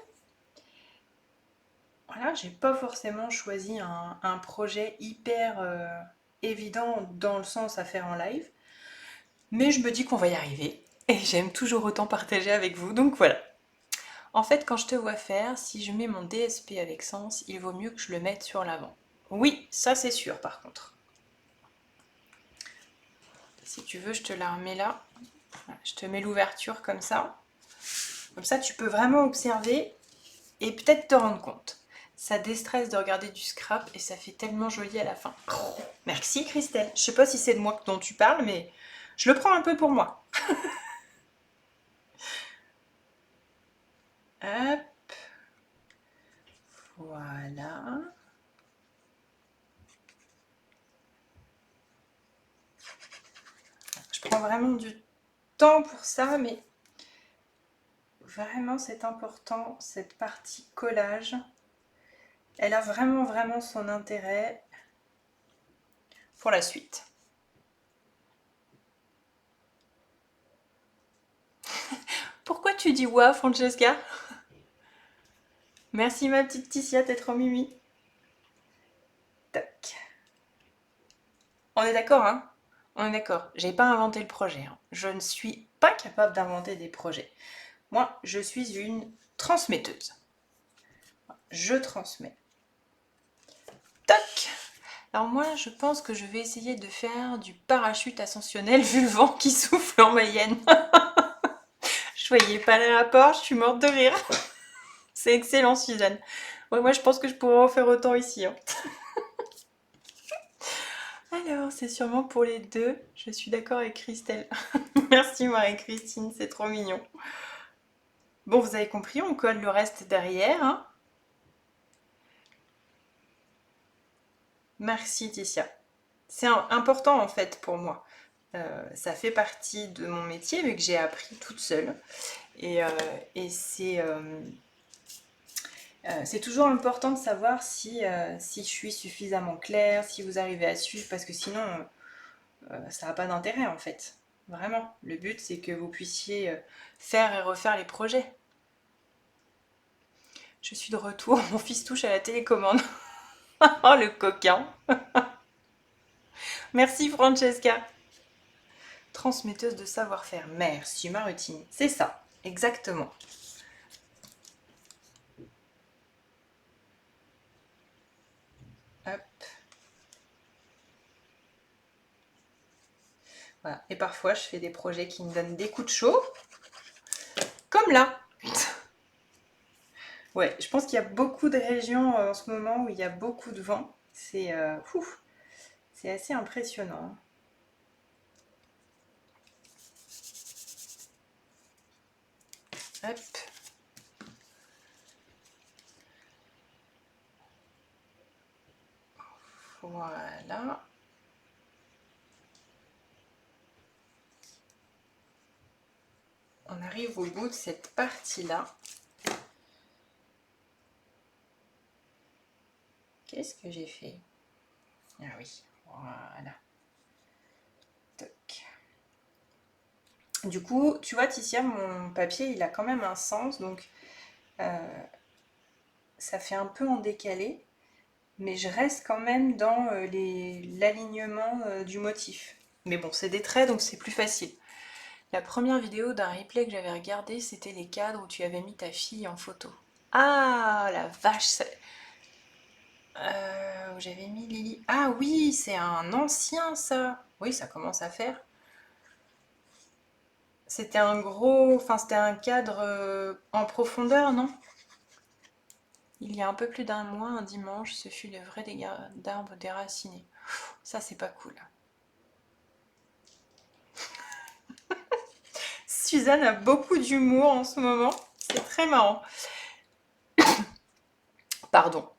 Voilà, j'ai pas forcément choisi un projet hyper évident dans le sens à faire en live. Mais je me dis qu'on va y arriver. Et j'aime toujours autant partager avec vous, donc voilà. En fait, quand je te vois faire, si je mets mon DSP avec sens, il vaut mieux que je le mette sur l'avant. Oui, ça c'est sûr par contre. Si tu veux, je te la remets là. Voilà, je te mets l'ouverture comme ça. Comme ça, tu peux vraiment observer et peut-être te rendre compte. Ça déstresse de regarder du scrap et ça fait tellement joli à la fin. Merci Christelle. Je sais pas si c'est de moi dont tu parles, mais je le prends un peu pour moi. Hop. Voilà. Je prends vraiment du temps pour ça, mais vraiment c'est important, cette partie collage. Elle a vraiment, vraiment son intérêt pour la suite. Pourquoi tu dis ouais, Francesca? Merci ma petite Ticia, t'es trop mimi. Tac. On est d'accord, hein? On est d'accord. J'ai pas inventé le projet, hein. Je ne suis pas capable d'inventer des projets. Moi, je suis une transmetteuse. Je transmets. Tac. Alors moi, je pense que je vais essayer de faire du parachute ascensionnel vu le vent qui souffle en Mayenne. Je voyais pas les rapports, je suis morte de rire. C'est excellent, Suzanne. Ouais, moi, je pense que je pourrais en faire autant ici, hein. Alors, c'est sûrement pour les deux. Je suis d'accord avec Christelle. Merci Marie-Christine, c'est trop mignon. Bon, vous avez compris, on colle le reste derrière, hein. Merci Ticia. C'est important en fait pour moi. Ça fait partie de mon métier vu que j'ai appris toute seule. Et, euh, et c'est toujours important de savoir si je suis suffisamment claire, si vous arrivez à suivre, parce que sinon, ça n'a pas d'intérêt en fait. Vraiment. Le but, c'est que vous puissiez faire et refaire les projets. Je suis de retour, mon fils touche à la télécommande. Oh, le coquin. Merci Francesca. Transmetteuse de savoir-faire. Merci Marutine. C'est ça, exactement. Hop. Voilà. Et parfois, je fais des projets qui me donnent des coups de chaud. Comme là. Ouais, je pense qu'il y a beaucoup de régions en ce moment où il y a beaucoup de vent. C'est assez impressionnant. Hop. Voilà. On arrive au bout de cette partie-là. Qu'est-ce que j'ai fait? Ah oui, voilà. Toc. Du coup, tu vois, Ticia, mon papier, il a quand même un sens, donc ça fait un peu en décalé, mais je reste quand même dans l'alignement du motif. Mais bon, c'est des traits, donc c'est plus facile. La première vidéo d'un replay que j'avais regardé, c'était les cadres où tu avais mis ta fille en photo. Ah, la vache, où j'avais mis Lily. Ah oui, c'est un ancien ça. Oui, ça commence à faire. C'était un gros, enfin c'était un cadre en profondeur, non? Il y a un peu plus d'un mois, un dimanche, ce fut le vrai dégât d'arbres déracinés. Ça, c'est pas cool. Suzanne a beaucoup d'humour en ce moment. C'est très marrant. Pardon.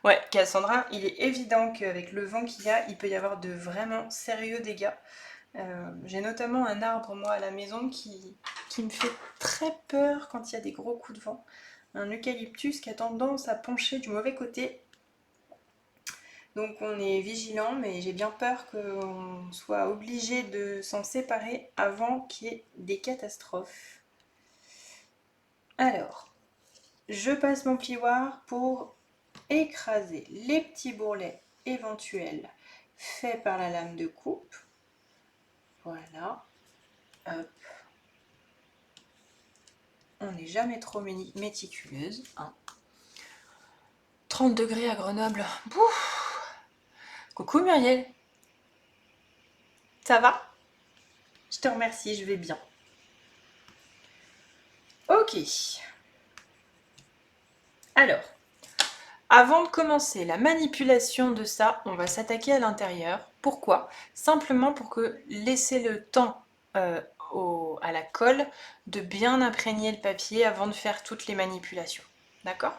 Ouais, Cassandra, il est évident qu'avec le vent qu'il y a, il peut y avoir de vraiment sérieux dégâts. J'ai notamment un arbre, moi, à la maison qui me fait très peur quand il y a des gros coups de vent. Un eucalyptus qui a tendance à pencher du mauvais côté. Donc on est vigilant, mais j'ai bien peur qu'on soit obligé de s'en séparer avant qu'il y ait des catastrophes. Alors, je passe mon plioir pour écraser les petits bourrelets éventuels faits par la lame de coupe. Voilà. Hop. On n'est jamais trop méticuleuse. Hein. 30 degrés à Grenoble. Pouf. Coucou Muriel. Ça va? Je te remercie, je vais bien. Ok. Alors, avant de commencer la manipulation de ça, on va s'attaquer à l'intérieur. Pourquoi? Simplement pour laisser le temps à la colle de bien imprégner le papier avant de faire toutes les manipulations. D'accord?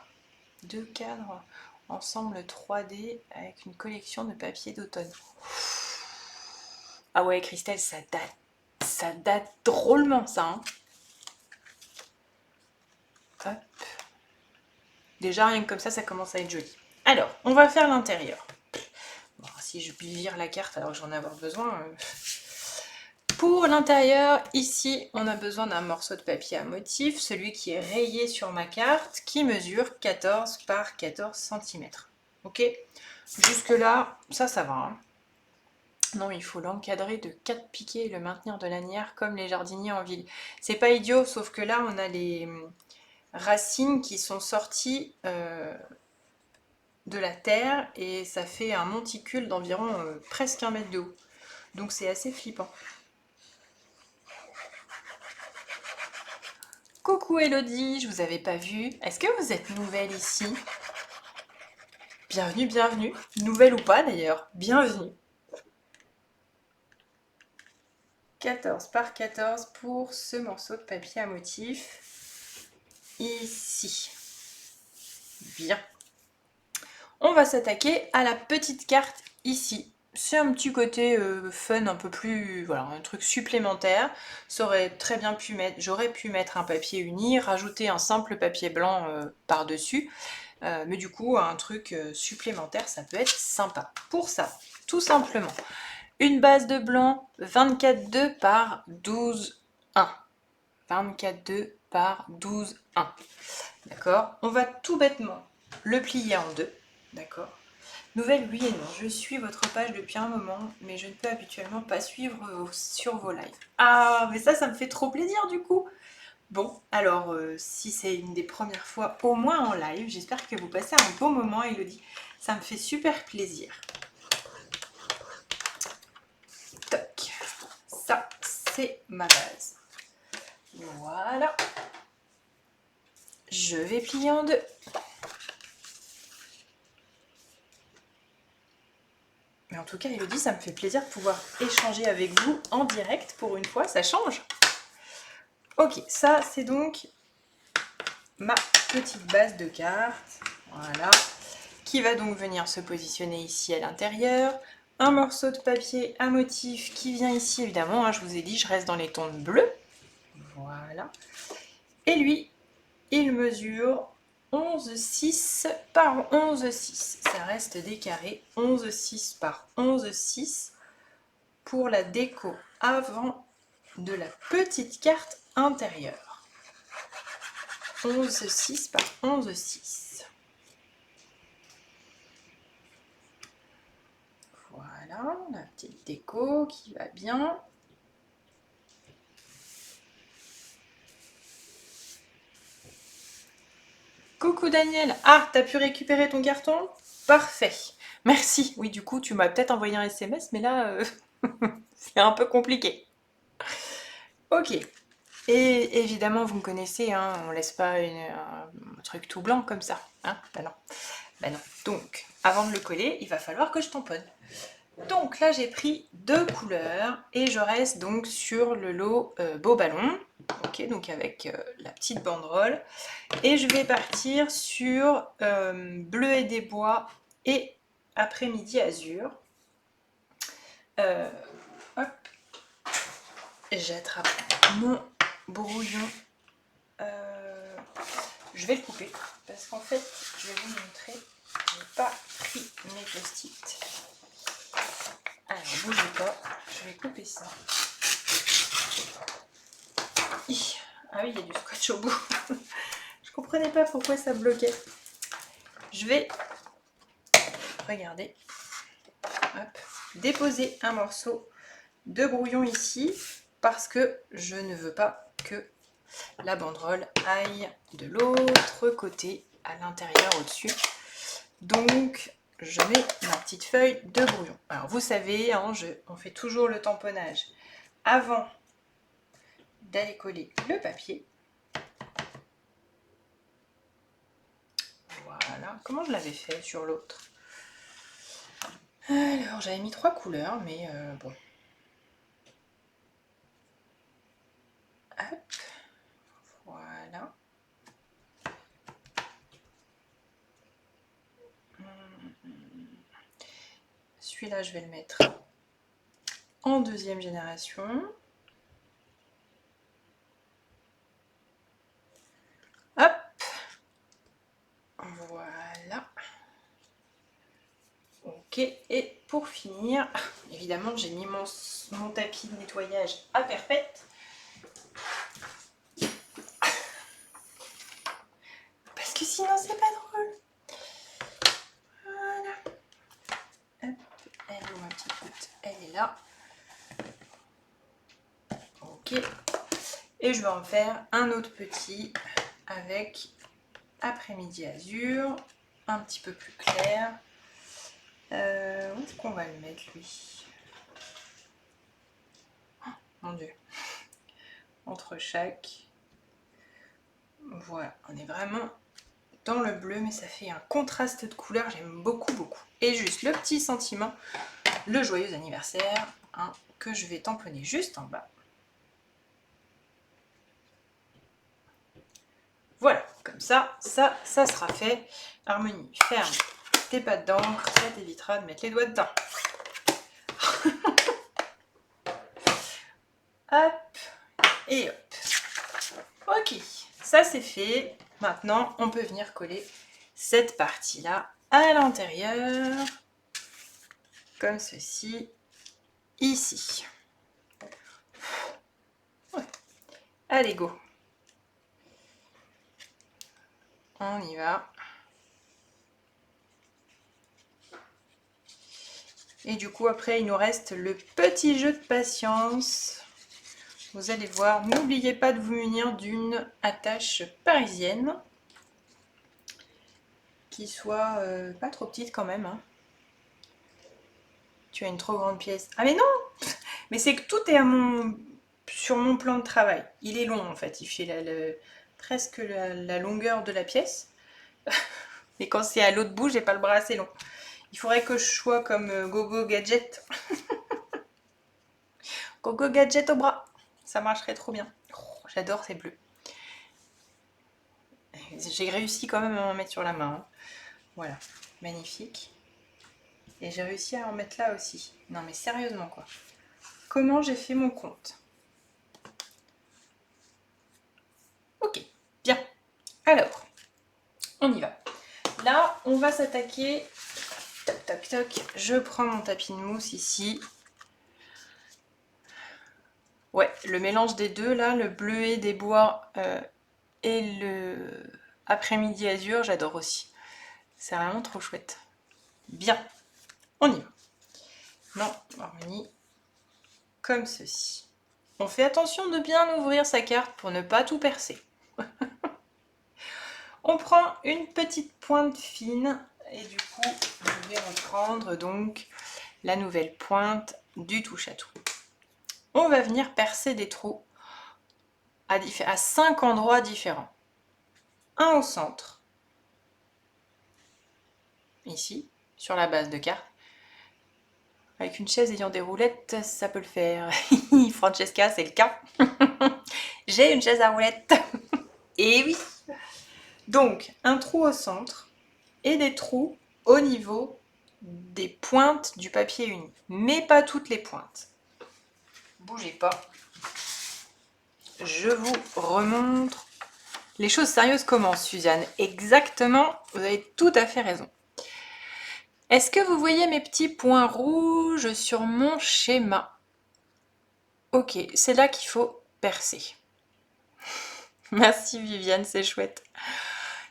2 cadres ensemble 3D avec une collection de papier d'automne. Ah ouais, Christelle, ça date drôlement ça. Hein. Hop. Déjà, rien que comme ça commence à être joli. Alors, on va faire l'intérieur. Bon, si je vire la carte alors que j'en ai avoir besoin. Pour l'intérieur, ici, on a besoin d'un morceau de papier à motif, celui qui est rayé sur ma carte, qui mesure 14 par 14 cm. Ok? Jusque là, ça va. Hein. Non, il faut l'encadrer de 4 piquets et le maintenir de lanière comme les jardiniers en ville. C'est pas idiot, sauf que là, on a les racines qui sont sorties de la terre et ça fait un monticule d'environ presque 1 mètre de haut. Donc c'est assez flippant. Coucou Elodie, je vous avais pas vue. Est-ce que vous êtes nouvelle ici? Bienvenue, bienvenue. Nouvelle ou pas d'ailleurs, bienvenue. 14 par 14 pour ce morceau de papier à motif ici. Bien. On va s'attaquer à la petite carte ici. C'est un petit côté fun, un peu plus, voilà, un truc supplémentaire. Ça aurait très bien pu mettre, j'aurais pu mettre un papier uni, rajouter un simple papier blanc par-dessus. Mais du coup, un truc supplémentaire, ça peut être sympa. Pour ça, tout simplement, une base de blanc 24,2 par 12,1. 24,2 par 12,1. D'accord? On va tout bêtement le plier en deux. D'accord? Nouvelle oui et non. Je suis votre page depuis un moment, mais je ne peux habituellement pas suivre sur vos lives. Ah, mais ça me fait trop plaisir du coup. Bon, alors si c'est une des premières fois au moins en live, j'espère que vous passez un bon moment, Elodie. Ça me fait super plaisir. Toc. Ça, c'est ma base. Voilà. Je vais plier en deux. Mais en tout cas, Elodie, ça me fait plaisir de pouvoir échanger avec vous en direct pour une fois, ça change. Ok, ça c'est donc ma petite base de cartes, voilà, qui va donc venir se positionner ici à l'intérieur. Un morceau de papier à motif qui vient ici, évidemment, hein, je vous ai dit, je reste dans les tons de bleu. Voilà. Et lui, il mesure 11,6 par 11,6. Ça reste des carrés, 11,6 par 11,6 pour la déco avant de la petite carte intérieure. 11,6 par 11,6. Voilà, la petite déco qui va bien. Coucou Daniel. Ah, t'as pu récupérer ton carton? Parfait. Merci. Oui, du coup, tu m'as peut-être envoyé un SMS, mais là, c'est un peu compliqué. Ok. Et évidemment, vous me connaissez, hein, on laisse pas un truc tout blanc comme ça. Hein, bah non. Bah non. Donc, avant de le coller, il va falloir que je tamponne. Donc là, j'ai pris deux couleurs et je reste donc sur le lot Beau Ballon. Ok, donc avec la petite banderole. Et je vais partir sur Bleu et des Bois et Après-midi Azur. Hop. J'attrape mon brouillon. Je vais le couper parce qu'en fait, je vais vous montrer, je n'ai pas pris mes post-it. Alors, bougez pas, je vais couper ça. Ah oui, il y a du scotch au bout. Je comprenais pas pourquoi ça bloquait. Je vais, regardez, hop, déposer un morceau de brouillon ici parce que je ne veux pas que la banderole aille de l'autre côté à l'intérieur au-dessus. Donc je mets ma petite feuille de brouillon. Alors vous savez, hein, on fait toujours le tamponnage avant d'aller coller le papier. Voilà, comment je l'avais fait sur l'autre? Alors j'avais mis 3 couleurs, mais bon. Hop, voilà. Celui-là, je vais le mettre en deuxième génération. Hop, voilà. Ok, et pour finir, évidemment, j'ai mis mon tapis de nettoyage à perpète. Parce que sinon, c'est pas drôle. Voilà. Hop, elle est où ma petite goutte? Elle est là. Ok. Et je vais en faire un autre petit avec Après-midi Azur, un petit peu plus clair. Où est-ce qu'on va le mettre, lui? Oh, mon Dieu. Entre chaque. Voilà, on est vraiment dans le bleu, mais ça fait un contraste de couleurs, j'aime beaucoup, beaucoup. Et juste le petit sentiment, le joyeux anniversaire un que je vais tamponner juste en bas. Voilà, comme ça sera fait. Harmonie, ferme tes pattes d'encre, ça t'évitera de mettre les doigts dedans. Hop, et hop. Ok, ça c'est fait. Maintenant, on peut venir coller cette partie-là à l'intérieur, comme ceci, ici. Ouais. Allez, go. On y va. Et du coup, après, il nous reste le petit jeu de patience. Vous allez voir, n'oubliez pas de vous munir d'une attache parisienne qui soit pas trop petite quand même. Hein. Tu as une trop grande pièce. Ah mais non! Mais c'est que tout est sur mon plan de travail. Il est long en fait, il fait presque la longueur de la pièce. Et quand c'est à l'autre bout, j'ai pas le bras assez long. Il faudrait que je sois comme Gogo Gadget. Gogo Gadget au bras. Ça marcherait trop bien. Oh, j'adore ces bleus. J'ai réussi quand même à en mettre sur la main. Hein. Voilà, magnifique. Et j'ai réussi à en mettre là aussi. Non mais sérieusement quoi. Comment j'ai fait mon compte? Ok, bien. Alors, on y va. Là, on va s'attaquer. Toc, toc, toc. Je prends mon tapis de mousse ici. Ouais, le mélange des deux, là, le bleuet des bois et le après-midi azur, j'adore aussi. C'est vraiment trop chouette. Bien, on y va. Non, harmonie, comme ceci. On fait attention de bien ouvrir sa carte pour ne pas tout percer. On prend une petite pointe fine et du coup, je vais reprendre donc la nouvelle pointe du touche-à-tout. On va venir percer des trous à 5 endroits différents. Un au centre, ici, sur la base de carte. Avec une chaise ayant des roulettes, ça peut le faire. Francesca, c'est le cas. J'ai une chaise à roulettes. Et oui. Donc, un trou au centre et des trous au niveau des pointes du papier uni. Mais pas toutes les pointes. Bougez pas. Je vous remontre. Les choses sérieuses commencent, Suzanne. Exactement, vous avez tout à fait raison. Est-ce que vous voyez mes petits points rouges sur mon schéma? Ok, c'est là qu'il faut percer. Merci Viviane, c'est chouette.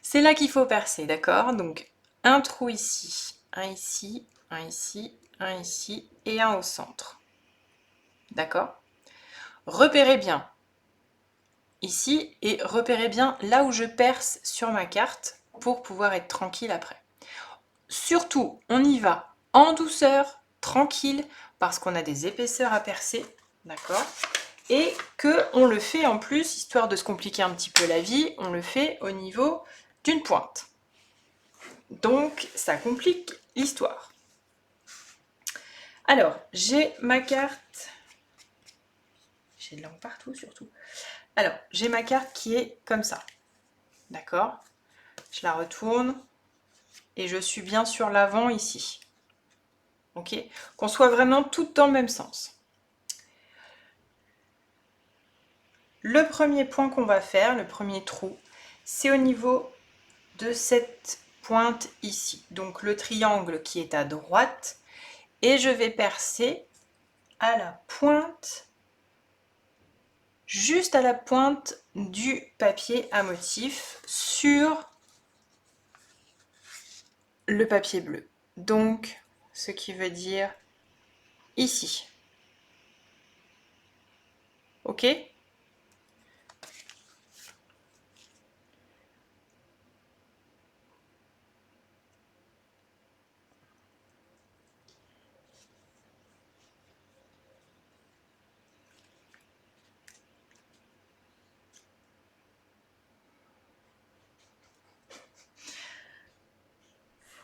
C'est là qu'il faut percer, d'accord? Donc, un trou ici, un ici, un ici, un ici et un au centre. D'accord? Repérez bien ici et repérez bien là où je perce sur ma carte pour pouvoir être tranquille après. Surtout, on y va en douceur, tranquille, parce qu'on a des épaisseurs à percer, d'accord? Et qu'on le fait en plus, histoire de se compliquer un petit peu la vie, on le fait au niveau d'une pointe. Donc, ça complique l'histoire. Alors, j'ai ma carte... J'ai de l'encre partout, surtout. Alors, j'ai ma carte qui est comme ça, d'accord? Je la retourne et je suis bien sur l'avant ici. Ok? Qu'on soit vraiment toutes dans le même sens. Le premier point qu'on va faire, le premier trou, c'est au niveau de cette pointe ici. Donc le triangle qui est à droite. Et je vais percer à la pointe, juste à la pointe du papier à motif sur le papier bleu. Donc, ce qui veut dire ici. Ok ?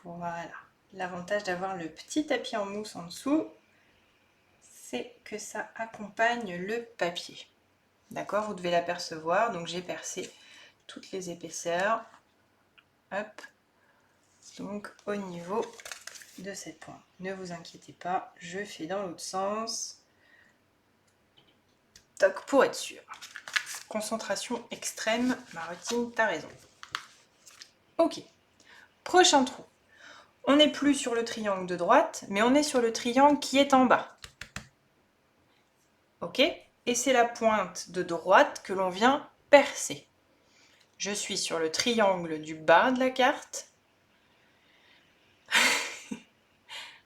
Voilà. L'avantage d'avoir le petit tapis en mousse en dessous, c'est que ça accompagne le papier. D'accord, vous devez l'apercevoir. Donc j'ai percé toutes les épaisseurs. Hop. Donc au niveau de cette pointe. Ne vous inquiétez pas, je fais dans l'autre sens. Toc, pour être sûr. Concentration extrême, Marotine, t'as raison. Ok. Prochain trou. On n'est plus sur le triangle de droite, mais on est sur le triangle qui est en bas. Ok? Et c'est la pointe de droite que l'on vient percer. Je suis sur le triangle du bas de la carte.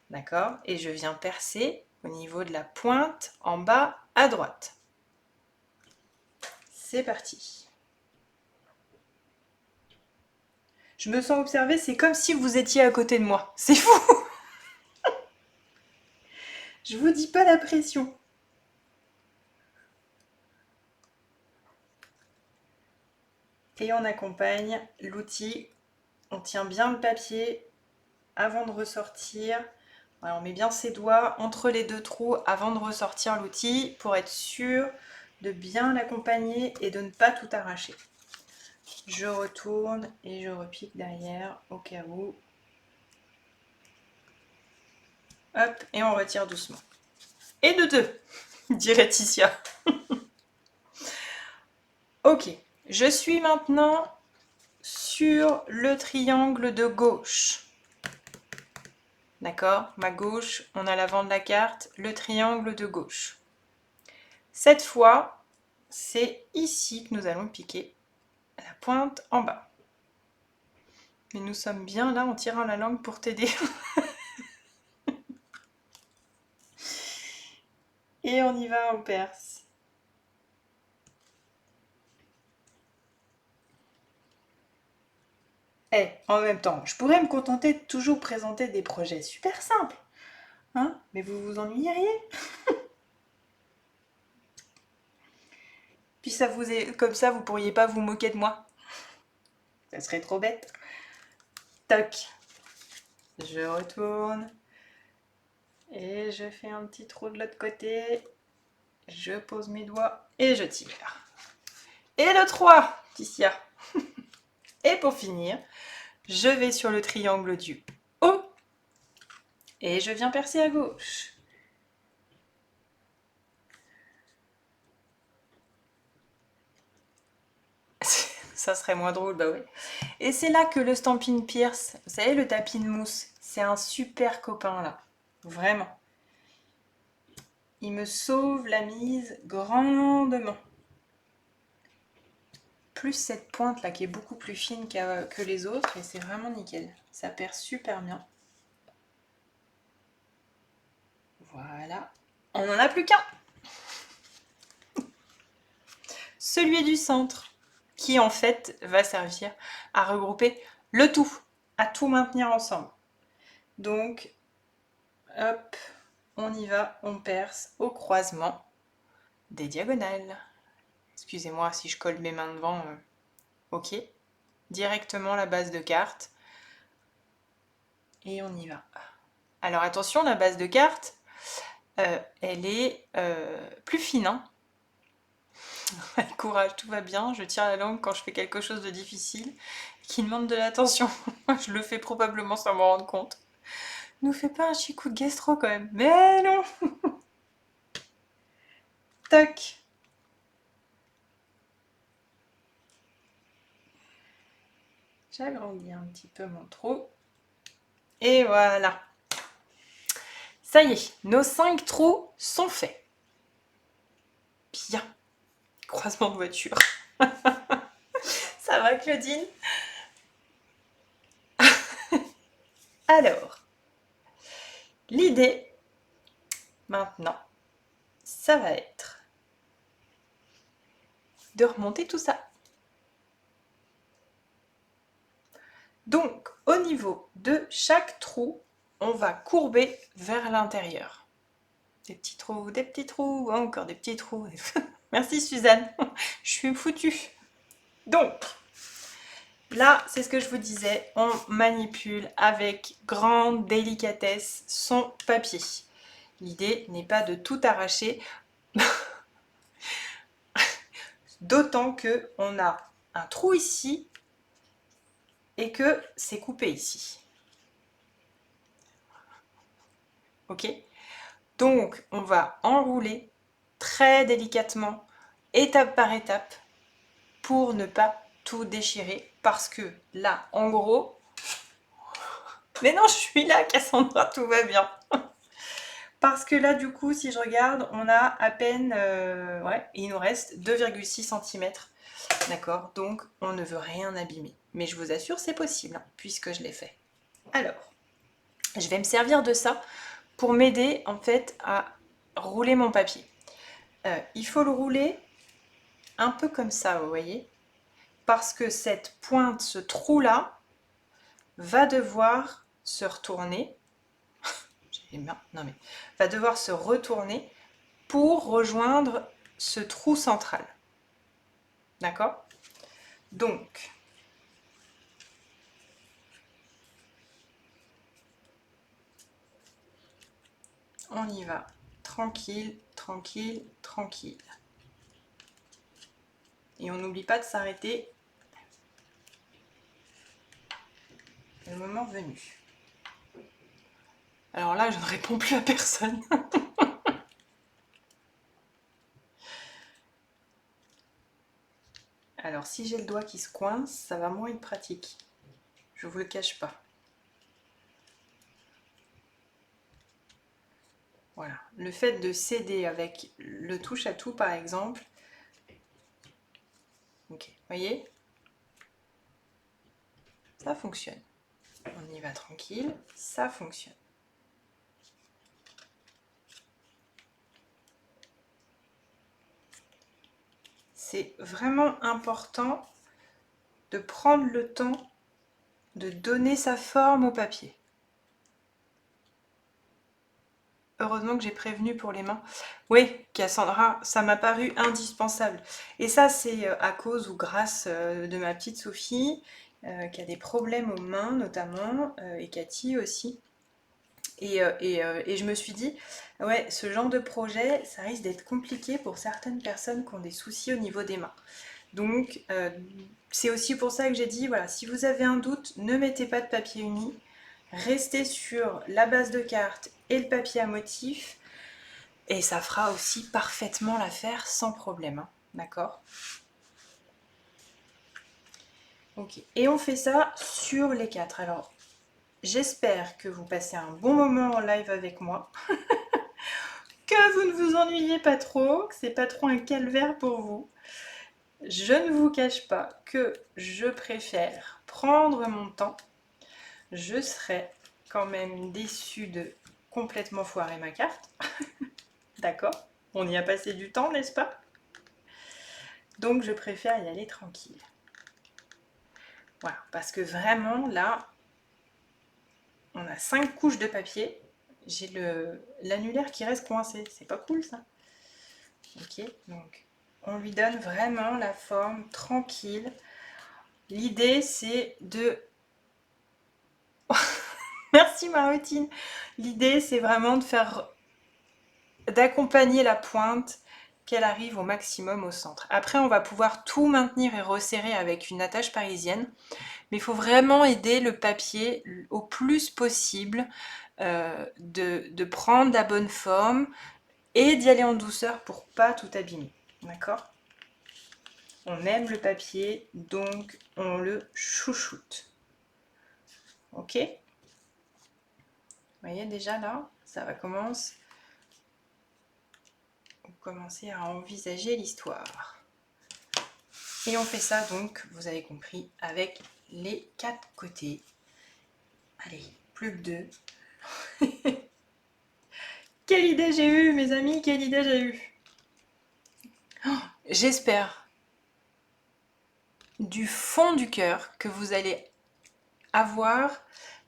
D'accord? Et je viens percer au niveau de la pointe en bas à droite. C'est parti. Je me sens observée, c'est comme si vous étiez à côté de moi. C'est fou! Je vous dis pas la pression. Et on accompagne l'outil. On tient bien le papier avant de ressortir. Voilà, on met bien ses doigts entre les deux trous avant de ressortir l'outil pour être sûr de bien l'accompagner et de ne pas tout arracher. Je retourne et je repique derrière au cas où. Hop, et on retire doucement. Et de deux, dirait Ticia. Ok, je suis maintenant sur le triangle de gauche. D'accord? Ma gauche, on a l'avant de la carte, le triangle de gauche. Cette fois, c'est ici que nous allons piquer la pointe en bas. Mais nous sommes bien là en tirant la langue pour t'aider. Et on y va, on perce. En même temps, je pourrais me contenter de toujours présenter des projets super simples. Hein? Mais vous vous ennuyeriez. Puis ça vous est comme ça, vous pourriez pas vous moquer de moi. Ça serait trop bête. Toc. Je retourne. Et je fais un petit trou de l'autre côté. Je pose mes doigts et je tire. Et le 3, Ticia. Et pour finir, je vais sur le triangle du haut. Et je viens percer à gauche. Ça serait moins drôle, bah oui. Et c'est là que le Stampin' Pierce, vous savez, le tapis de mousse, c'est un super copain là. Vraiment. Il me sauve la mise grandement. Plus cette pointe là qui est beaucoup plus fine que les autres et c'est vraiment nickel. Ça perce super bien. Voilà. On n'en a plus qu'un. Celui du centre, qui en fait va servir à regrouper le tout, à tout maintenir ensemble. Donc, hop, on y va, on perce au croisement des diagonales. Excusez-moi si je colle mes mains devant. Ok. Directement la base de carte. Et on y va. Alors attention, la base de carte, elle est plus fine. Hein. Courage, tout va bien. Je tire la langue quand je fais quelque chose de difficile qui demande de l'attention. Je le fais probablement sans m'en rendre compte. Nous fais pas un petit coup de gastro quand même. Mais non. Toc. J'agrandis un petit peu mon trou. Et voilà. Ça y est, nos 5 trous sont faits. Bien. Croisement de voiture. Ça va, Claudine? Alors, l'idée, maintenant, ça va être de remonter tout ça. Donc, au niveau de chaque trou, on va courber vers l'intérieur. Des petits trous, encore des petits trous. Merci Suzanne, je suis foutue. Donc, là, c'est ce que je vous disais, on manipule avec grande délicatesse son papier. L'idée n'est pas de tout arracher, d'autant que on a un trou ici et que c'est coupé ici. Ok? Donc, on va enrouler très délicatement, étape par étape, pour ne pas tout déchirer. Parce que là, en gros... Mais non, je suis là, Cassandra, tout va bien. Parce que là, du coup, si je regarde, on a à peine... ouais, il nous reste 2,6 cm. D'accord? Donc, on ne veut rien abîmer. Mais je vous assure, c'est possible, hein, puisque je l'ai fait. Alors, je vais me servir de ça pour m'aider, en fait, à rouler mon papier. Il faut le rouler un peu comme ça, vous voyez? Parce que cette pointe, ce trou-là, va devoir se retourner. J'ai les mains, non mais... va devoir se retourner pour rejoindre ce trou central. D'accord? Donc, on y va. Tranquille, tranquille, tranquille. Et on n'oublie pas de s'arrêter le moment venu. Alors là, je ne réponds plus à personne. Alors, si j'ai le doigt qui se coince, ça va moins être pratique. Je vous le cache pas. Voilà. Le fait de s'aider avec le touche-à-tout, par exemple. Ok, voyez? Ça fonctionne. On y va tranquille, ça fonctionne. C'est vraiment important de prendre le temps de donner sa forme au papier. Heureusement que j'ai prévenu pour les mains. Oui, Cassandra, ça m'a paru indispensable. Et ça, c'est à cause ou grâce de ma petite Sophie, qui a des problèmes aux mains notamment, et Cathy aussi. Et je me suis dit, ouais, ce genre de projet, ça risque d'être compliqué pour certaines personnes qui ont des soucis au niveau des mains. Donc, c'est aussi pour ça que j'ai dit, voilà, si vous avez un doute, ne mettez pas de papier uni. Restez sur la base de carte et le papier à motif. Et ça fera aussi parfaitement l'affaire sans problème. Hein, d'accord? Ok. Et on fait ça sur les 4. Alors, j'espère que vous passez un bon moment en live avec moi. Que vous ne vous ennuyez pas trop, que c'est pas trop un calvaire pour vous. Je ne vous cache pas que je préfère prendre mon temps. Je serais quand même déçue de complètement foirer ma carte. D'accord? On y a passé du temps, n'est-ce pas? Donc je préfère y aller tranquille. Voilà, parce que vraiment là, on a 5 couches de papier. J'ai l'annulaire qui reste coincé. C'est pas cool ça? Ok, donc on lui donne vraiment la forme tranquille. L'idée c'est de... Merci Marotine. L'idée c'est vraiment de faire... d'accompagner la pointe, qu'elle arrive au maximum au centre. Après on va pouvoir tout maintenir et resserrer avec une attache parisienne, mais il faut vraiment aider le papier au plus possible de prendre la bonne forme et d'y aller en douceur pour pas tout abîmer. D'accord? On aime le papier, donc on le chouchoute. Ok? Vous voyez déjà là, ça va commencer à envisager l'histoire. Et on fait ça donc, vous avez compris, avec les 4 côtés. Allez, plus que 2. Quelle idée j'ai eue, mes amis, quelle idée j'ai eue. Oh, j'espère du fond du cœur que vous allez avoir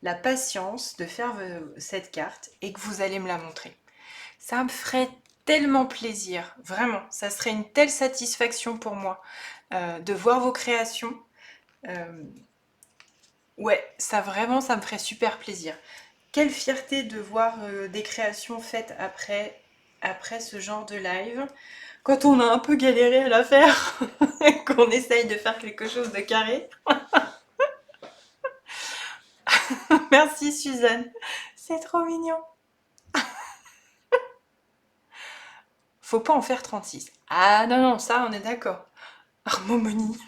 la patience de faire cette carte et que vous allez me la montrer. Ça me ferait tellement plaisir, vraiment, ça serait une telle satisfaction pour moi de voir vos créations. Ouais, ça vraiment, ça me ferait super plaisir. Quelle fierté de voir des créations faites après ce genre de live. Quand on a un peu galéré à la faire, qu'on essaye de faire quelque chose de carré. Merci Suzanne, c'est trop mignon. Faut pas en faire 36. Ah non, non, ça on est d'accord. Harmonie.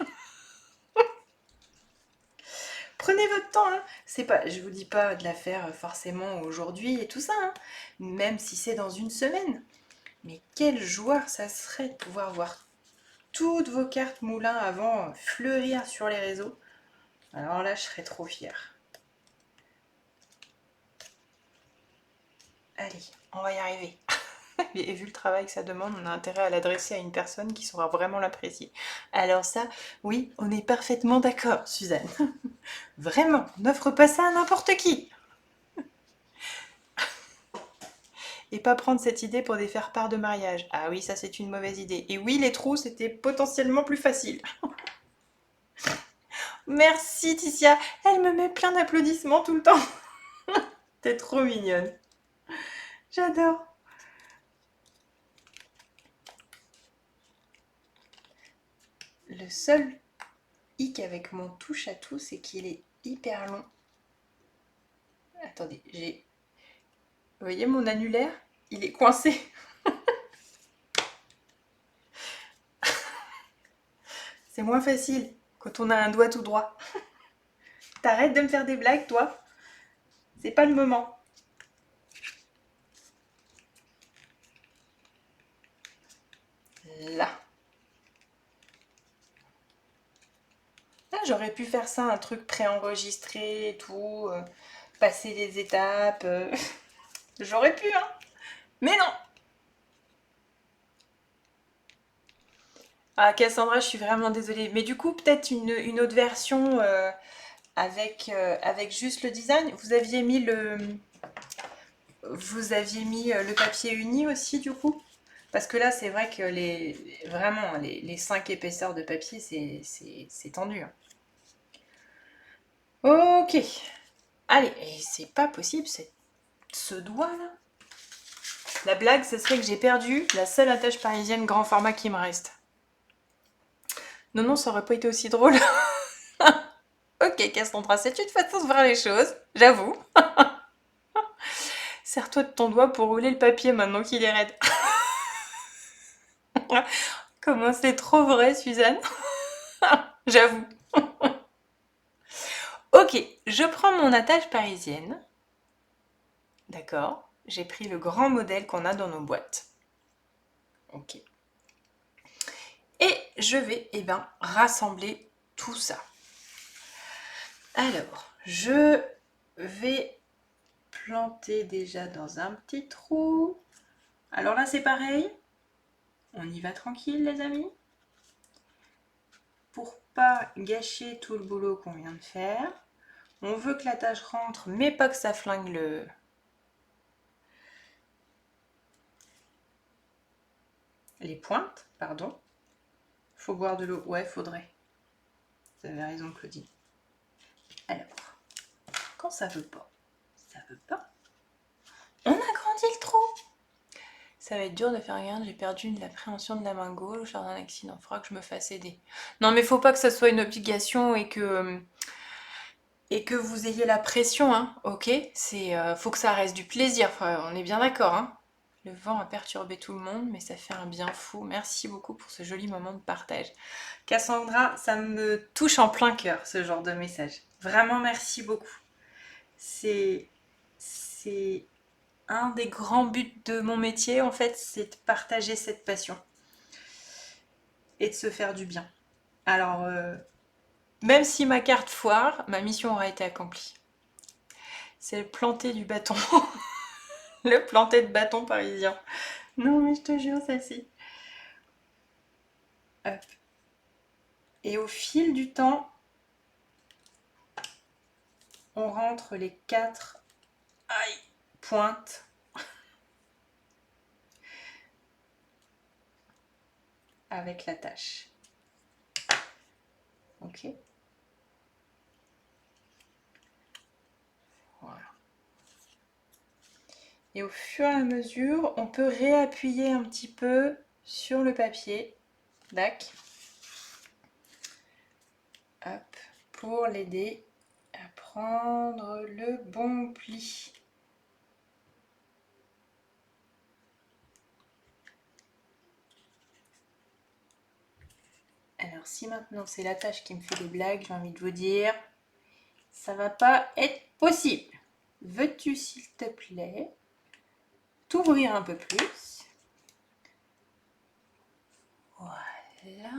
Prenez votre temps, hein. C'est pas, je vous dis pas de la faire forcément aujourd'hui et tout ça, hein. Même si c'est dans une semaine. Mais quelle joie ça serait de pouvoir voir toutes vos cartes moulin avant fleurir sur les réseaux. Alors là, je serais trop fière. Allez, on va y arriver. Et vu le travail que ça demande, on a intérêt à l'adresser à une personne qui saura vraiment l'apprécier. Alors ça, oui, on est parfaitement d'accord, Suzanne. Vraiment, n'offre pas ça à n'importe qui. Et pas prendre cette idée pour des faire-part de mariage. Ah oui, ça c'est une mauvaise idée. Et oui, les trous, c'était potentiellement plus facile. Merci Ticia, elle me met plein d'applaudissements tout le temps. T'es trop mignonne. J'adore. Le seul hic avec mon touche à tout, c'est qu'il est hyper long. Attendez, j'ai... Vous voyez mon annulaire? Il est coincé. C'est moins facile quand on a un doigt tout droit. T'arrêtes de me faire des blagues, toi? C'est pas le moment. Là. Ah, j'aurais pu faire ça, un truc préenregistré et tout, passer des étapes. J'aurais pu, hein. Mais non. Ah, Cassandra, je suis vraiment désolée. Mais du coup, peut-être une autre version avec juste le design. Vous aviez mis le papier uni aussi, du coup? Parce que là, c'est vrai que vraiment, les 5 épaisseurs de papier, c'est tendu, hein. Ok. Allez, et c'est pas possible, ce doigt-là. La blague, ce serait que j'ai perdu la seule attache parisienne grand format qui me reste. Non, non, ça aurait pas été aussi drôle. Ok, Cassandra, c'est une façon de voir les choses, j'avoue. Serre-toi de ton doigt pour rouler le papier maintenant qu'il est raide. Comment c'est trop vrai, Suzanne. J'avoue. Ok, je prends mon attache parisienne. D'accord. J'ai pris le grand modèle qu'on a dans nos boîtes. Ok. Et je vais, rassembler tout ça. Alors, je vais planter déjà dans un petit trou. Alors là, c'est pareil. On y va tranquille, les amis. Pour pas gâcher tout le boulot qu'on vient de faire. On veut que la tâche rentre, mais pas que ça flingue les pointes, pardon. Faut boire de l'eau. Ouais, faudrait. Vous avez raison, Claudine. Alors, quand ça veut pas, ça veut pas. On a grandi le trou. Ça va être dur de faire rien, j'ai perdu l'appréhension de la main gauche lors d'un accident. Faudra que je me fasse aider. Non, mais faut pas que ça soit une obligation et que vous ayez la pression, hein, ok? Faut que ça reste du plaisir, on est bien d'accord, hein? Le vent a perturbé tout le monde, mais ça fait un bien fou. Merci beaucoup pour ce joli moment de partage. Cassandra, ça me touche en plein cœur, ce genre de message. Vraiment, merci beaucoup. C'est un des grands buts de mon métier, en fait, c'est de partager cette passion et de se faire du bien. Alors, même si ma carte foire, ma mission aura été accomplie. C'est le planter du bâton. Le planter de bâton parisien. Non, mais je te jure, ça si. Hop. Et au fil du temps, on rentre les 4 pointes avec la tâche. Ok. Voilà. Et au fur et à mesure, on peut réappuyer un petit peu sur le papier. Dac. Hop, pour l'aider à prendre le bon pli. Alors si maintenant c'est la tâche qui me fait des blagues, j'ai envie de vous dire, ça va pas être possible. Veux-tu s'il te plaît t'ouvrir un peu plus? Voilà.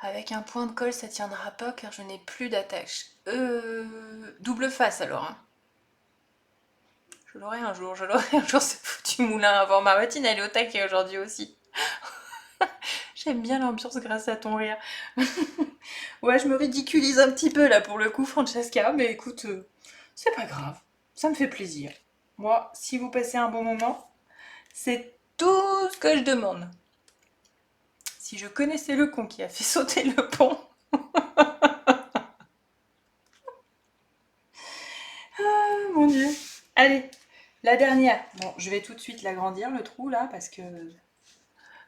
Avec un point de colle, ça tiendra pas car je n'ai plus d'attache. Double face alors. Hein. Je l'aurai un jour, ce foutu moulin avant ma routine, elle est au taquet aujourd'hui aussi. J'aime bien l'ambiance grâce à ton rire. Ouais, je me ridiculise un petit peu là pour le coup, Francesca, mais écoute, c'est pas grave, ça me fait plaisir. Moi, si vous passez un bon moment, c'est tout ce que je demande. Si je connaissais le con qui a fait sauter le pont. Ah mon dieu. Allez, la dernière. Bon, je vais tout de suite l'agrandir le trou là parce que.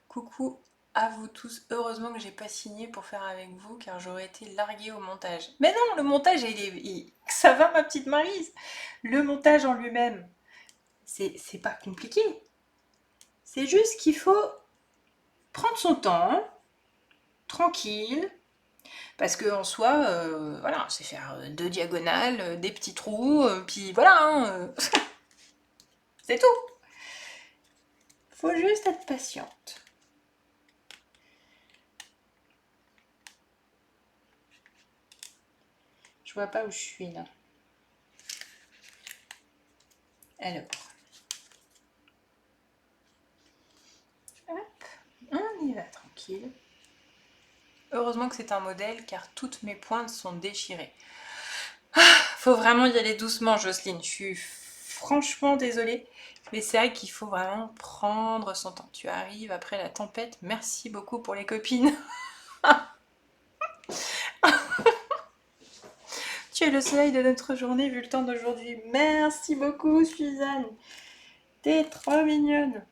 Coucou à vous tous. Heureusement que j'ai pas signé pour faire avec vous car j'aurais été larguée au montage. Mais non, le montage, ça va ma petite Maryse. Le montage en lui-même, c'est pas compliqué. C'est juste qu'il faut prendre son temps, tranquille, parce qu'en soi, voilà, c'est faire 2 diagonales, des petits trous, puis voilà, hein, c'est tout. Faut juste être patiente. Je vois pas où je suis là. Alors. Hop, on y va tranquille. Heureusement que c'est un modèle car toutes mes pointes sont déchirées. Faut vraiment y aller doucement, Jocelyne. Je suis franchement désolée, mais c'est vrai qu'il faut vraiment prendre son temps. Tu arrives après la tempête. Merci beaucoup pour les copines. Tu es le soleil de notre journée vu le temps d'aujourd'hui. Merci beaucoup, Suzanne. T'es trop mignonne.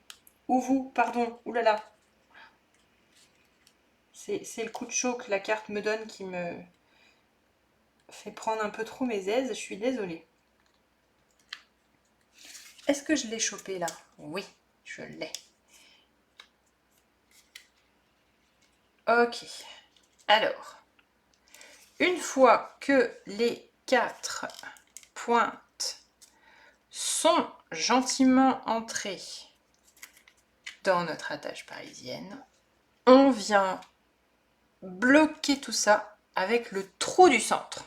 Ou vous, pardon. Oulala. C'est le coup de chaud que la carte me donne qui me fait prendre un peu trop mes aises. Je suis désolée. Est-ce que je l'ai chopé là? Oui, je l'ai. Ok. Alors, une fois que les 4 pointes sont gentiment entrées dans notre attache parisienne, on vient bloquer tout ça avec le trou du centre.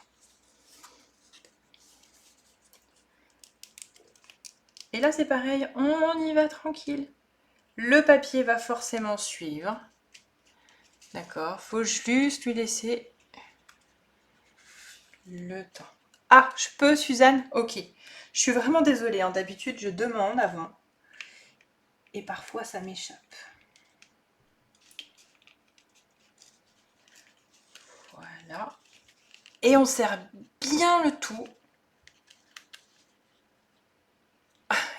Et là c'est pareil, on y va tranquille. Le papier va forcément suivre. D'accord, faut juste lui laisser le temps. Ah, je peux, Suzanne? Ok. Je suis vraiment désolée, hein. D'habitude je demande avant. Et parfois ça m'échappe. Voilà. Et on serre bien le tout.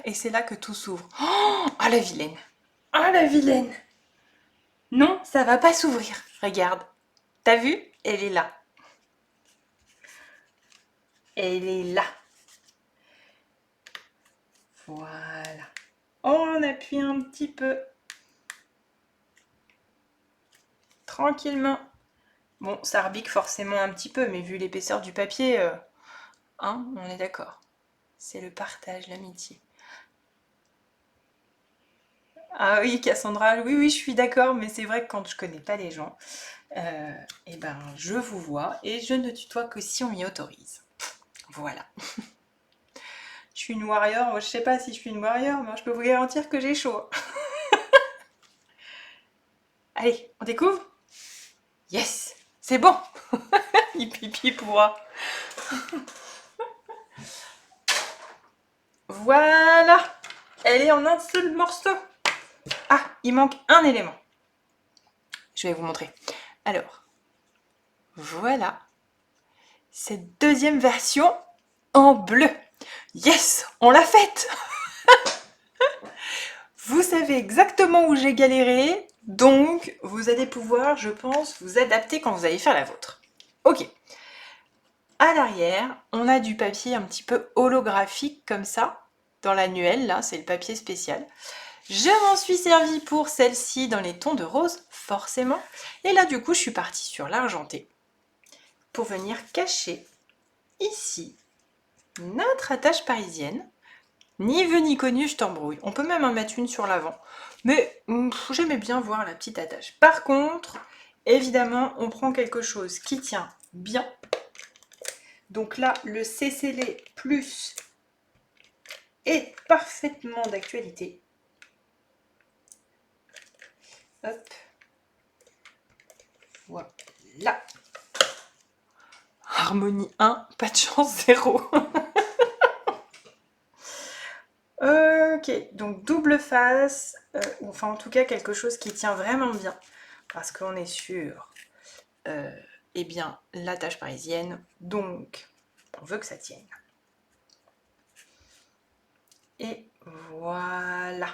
Et c'est là que tout s'ouvre. Oh, ah la vilaine! Ah la vilaine! Non, ça va pas s'ouvrir. Regarde. T'as vu? Elle est là. Elle est là. Voilà. On appuie un petit peu. Tranquillement. Bon, ça rebique forcément un petit peu, mais vu l'épaisseur du papier, hein, on est d'accord. C'est le partage, l'amitié. Ah oui, Cassandra, oui, oui, je suis d'accord, mais c'est vrai que quand je connais pas les gens, eh ben, je vous vois et je ne tutoie que si on m'y autorise. Voilà. Je suis une warrior, moi je sais pas si je suis une warrior, mais je peux vous garantir que j'ai chaud. Allez, on découvre? Yes, c'est bon. Pipi pourra. Voilà, elle est en un seul morceau. Ah, il manque un élément. Je vais vous montrer. Alors, voilà cette deuxième version en bleu. Yes, on l'a faite. Vous savez exactement où j'ai galéré, donc vous allez pouvoir, je pense, vous adapter quand vous allez faire la vôtre. Ok. À l'arrière, on a du papier un petit peu holographique comme ça, dans l'annuel, là, c'est le papier spécial. Je m'en suis servi pour celle-ci dans les tons de rose, forcément. Et là, du coup, je suis partie sur l'argenté pour venir cacher ici notre attache parisienne. Ni vu ni connu, je t'embrouille. On peut même en mettre une sur l'avant. Mais j'aimais bien voir la petite attache. Par contre, évidemment, on prend quelque chose qui tient bien. Donc là, le CCL Plus est parfaitement d'actualité. Hop. Voilà. Harmonie 1, pas de chance 0. Ok, donc double face, enfin en tout cas quelque chose qui tient vraiment bien, parce qu'on est sur eh bien, l'attache parisienne, donc on veut que ça tienne. Et voilà.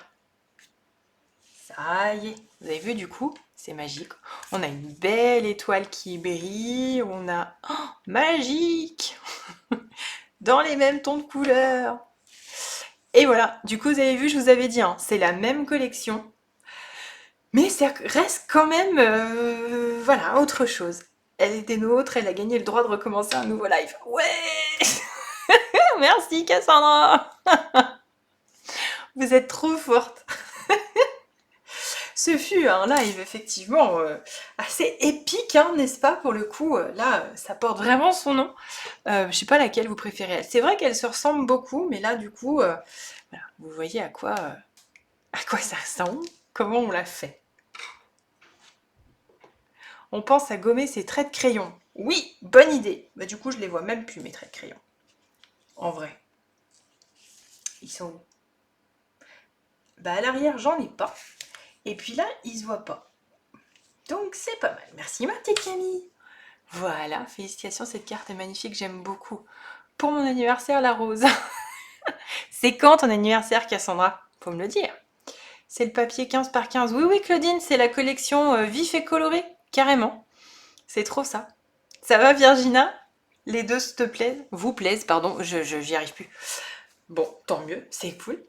Ça y est, vous avez vu du coup, c'est magique. On a une belle étoile qui brille, on a... Oh, magique. Dans les mêmes tons de couleur. Et voilà, du coup vous avez vu, je vous avais dit, hein, c'est la même collection. Mais ça reste quand même, voilà, autre chose. Elle était nôtre, elle a gagné le droit de recommencer un nouveau live. Ouais. Merci Cassandra. Vous êtes trop forte. Ce fut un live effectivement assez épique, hein, n'est-ce pas, pour le coup. Là, ça porte vraiment son nom. Je sais pas laquelle vous préférez. C'est vrai qu'elles se ressemblent beaucoup, mais là, du coup, voilà, vous voyez à quoi ça ressemble, comment on l'a fait. On pense à gommer ses traits de crayon. Oui, bonne idée. Bah, du coup, je les vois même plus, mes traits de crayon. En vrai. Ils sont où? Bah, à l'arrière, j'en ai pas. Et puis là, ils se voient pas. Donc, c'est pas mal. Merci, ma petite Camille. Voilà, félicitations, cette carte est magnifique, j'aime beaucoup. Pour mon anniversaire, la rose. C'est quand ton anniversaire, Cassandra? Faut me le dire. C'est le papier 15 par 15. Oui, oui, Claudine, c'est la collection vif et coloré, carrément. C'est trop ça. Ça va, Virginia? Les deux te plaisent? Vous plaisent, pardon, j'y arrive plus. Bon, tant mieux, c'est cool.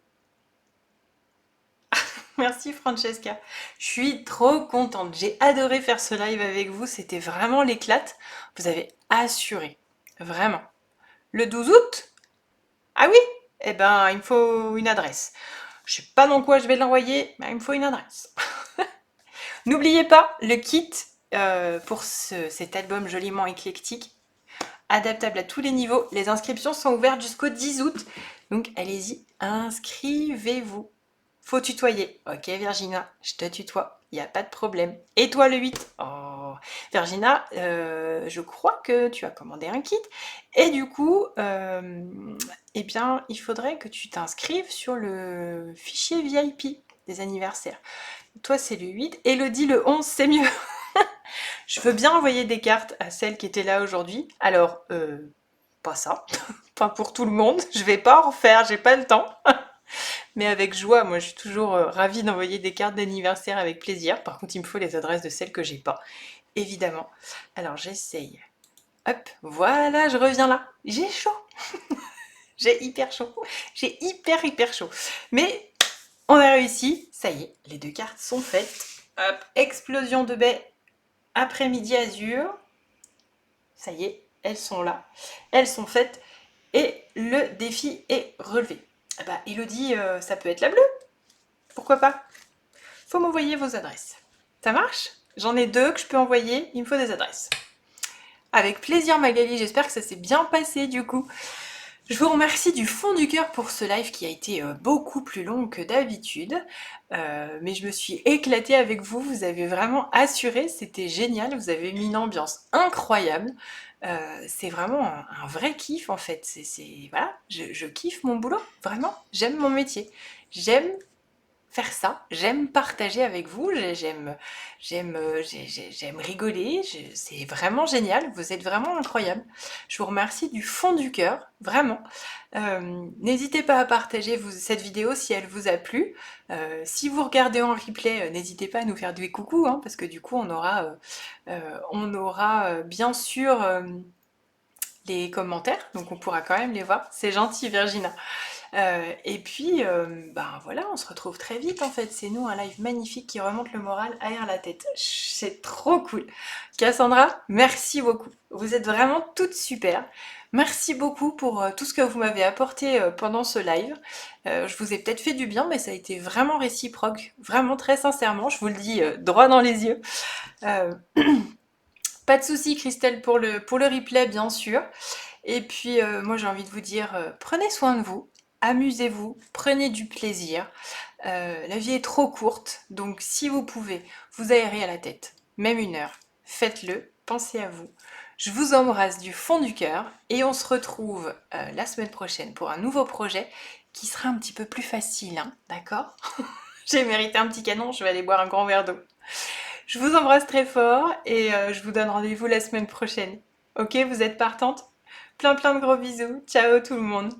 Merci Francesca. Je suis trop contente. J'ai adoré faire ce live avec vous. C'était vraiment l'éclate. Vous avez assuré. Vraiment. Le 12 août? Ah oui? Eh ben, il me faut une adresse. Je sais pas dans quoi je vais l'envoyer, mais il me faut une adresse. N'oubliez pas le kit pour cet album joliment éclectique, adaptable à tous les niveaux. Les inscriptions sont ouvertes jusqu'au 10 août. Donc allez-y, inscrivez-vous. Faut tutoyer. Ok Virginia, je te tutoie, il n'y a pas de problème. Et toi le 8? Oh, Virginia, je crois que tu as commandé un kit. Et du coup, eh bien, il faudrait que tu t'inscrives sur le fichier VIP des anniversaires. Toi c'est le 8, Elodie le 11, c'est mieux. Je veux bien envoyer des cartes à celles qui étaient là aujourd'hui. Alors, pas ça, pas pour tout le monde. Je vais pas en refaire, j'ai pas le temps. Mais avec joie, moi je suis toujours ravie d'envoyer des cartes d'anniversaire avec plaisir. Par contre, il me faut les adresses de celles que j'ai pas, évidemment. Alors j'essaye. Hop, voilà, je reviens là. J'ai chaud. J'ai hyper chaud. J'ai hyper chaud. Mais on a réussi. Ça y est, les deux cartes sont faites. Hop, explosion de baie après-midi azur. Ça y est, elles sont là. Elles sont faites. Et le défi est relevé. Ah bah, Elodie, ça peut être la bleue. Pourquoi pas? Faut m'envoyer vos adresses. Ça marche? J'en ai deux que je peux envoyer, il me faut des adresses. Avec plaisir Magali, j'espère que ça s'est bien passé du coup. Je vous remercie du fond du cœur pour ce live qui a été beaucoup plus long que d'habitude. Mais je me suis éclatée avec vous, vous avez vraiment assuré, c'était génial, vous avez mis une ambiance incroyable. C'est vraiment un vrai kiff en fait. Voilà, je kiffe mon boulot, vraiment. J'aime mon métier. J'aime faire ça, j'aime partager avec vous, j'aime rigoler, c'est vraiment génial, vous êtes vraiment incroyable. Je vous remercie du fond du cœur, vraiment. N'hésitez pas à partager cette vidéo si elle vous a plu. Si vous regardez en replay, n'hésitez pas à nous faire des coucous, hein, parce que du coup on aura bien sûr les commentaires, donc on pourra quand même les voir. C'est gentil Virginia. Et puis, ben voilà, on se retrouve très vite en fait. C'est nous, un live magnifique qui remonte le moral aère la tête. C'est trop cool. Cassandra, merci beaucoup. Vous êtes vraiment toutes super. Merci beaucoup pour tout ce que vous m'avez apporté pendant ce live. Je vous ai peut-être fait du bien, mais ça a été vraiment réciproque. Vraiment très sincèrement, je vous le dis droit dans les yeux. Euh, Pas de souci, Christelle, pour le replay, bien sûr. Et puis, moi, j'ai envie de vous dire, prenez soin de vous, amusez-vous, prenez du plaisir. La vie est trop courte, donc si vous pouvez vous aérer à la tête, même 1 heure, faites-le, pensez à vous. Je vous embrasse du fond du cœur et on se retrouve la semaine prochaine pour un nouveau projet qui sera un petit peu plus facile, hein, d'accord? J'ai mérité un petit canon, je vais aller boire un grand verre d'eau. Je vous embrasse très fort et je vous donne rendez-vous la semaine prochaine. Ok, vous êtes partante? Plein plein de gros bisous. Ciao tout le monde.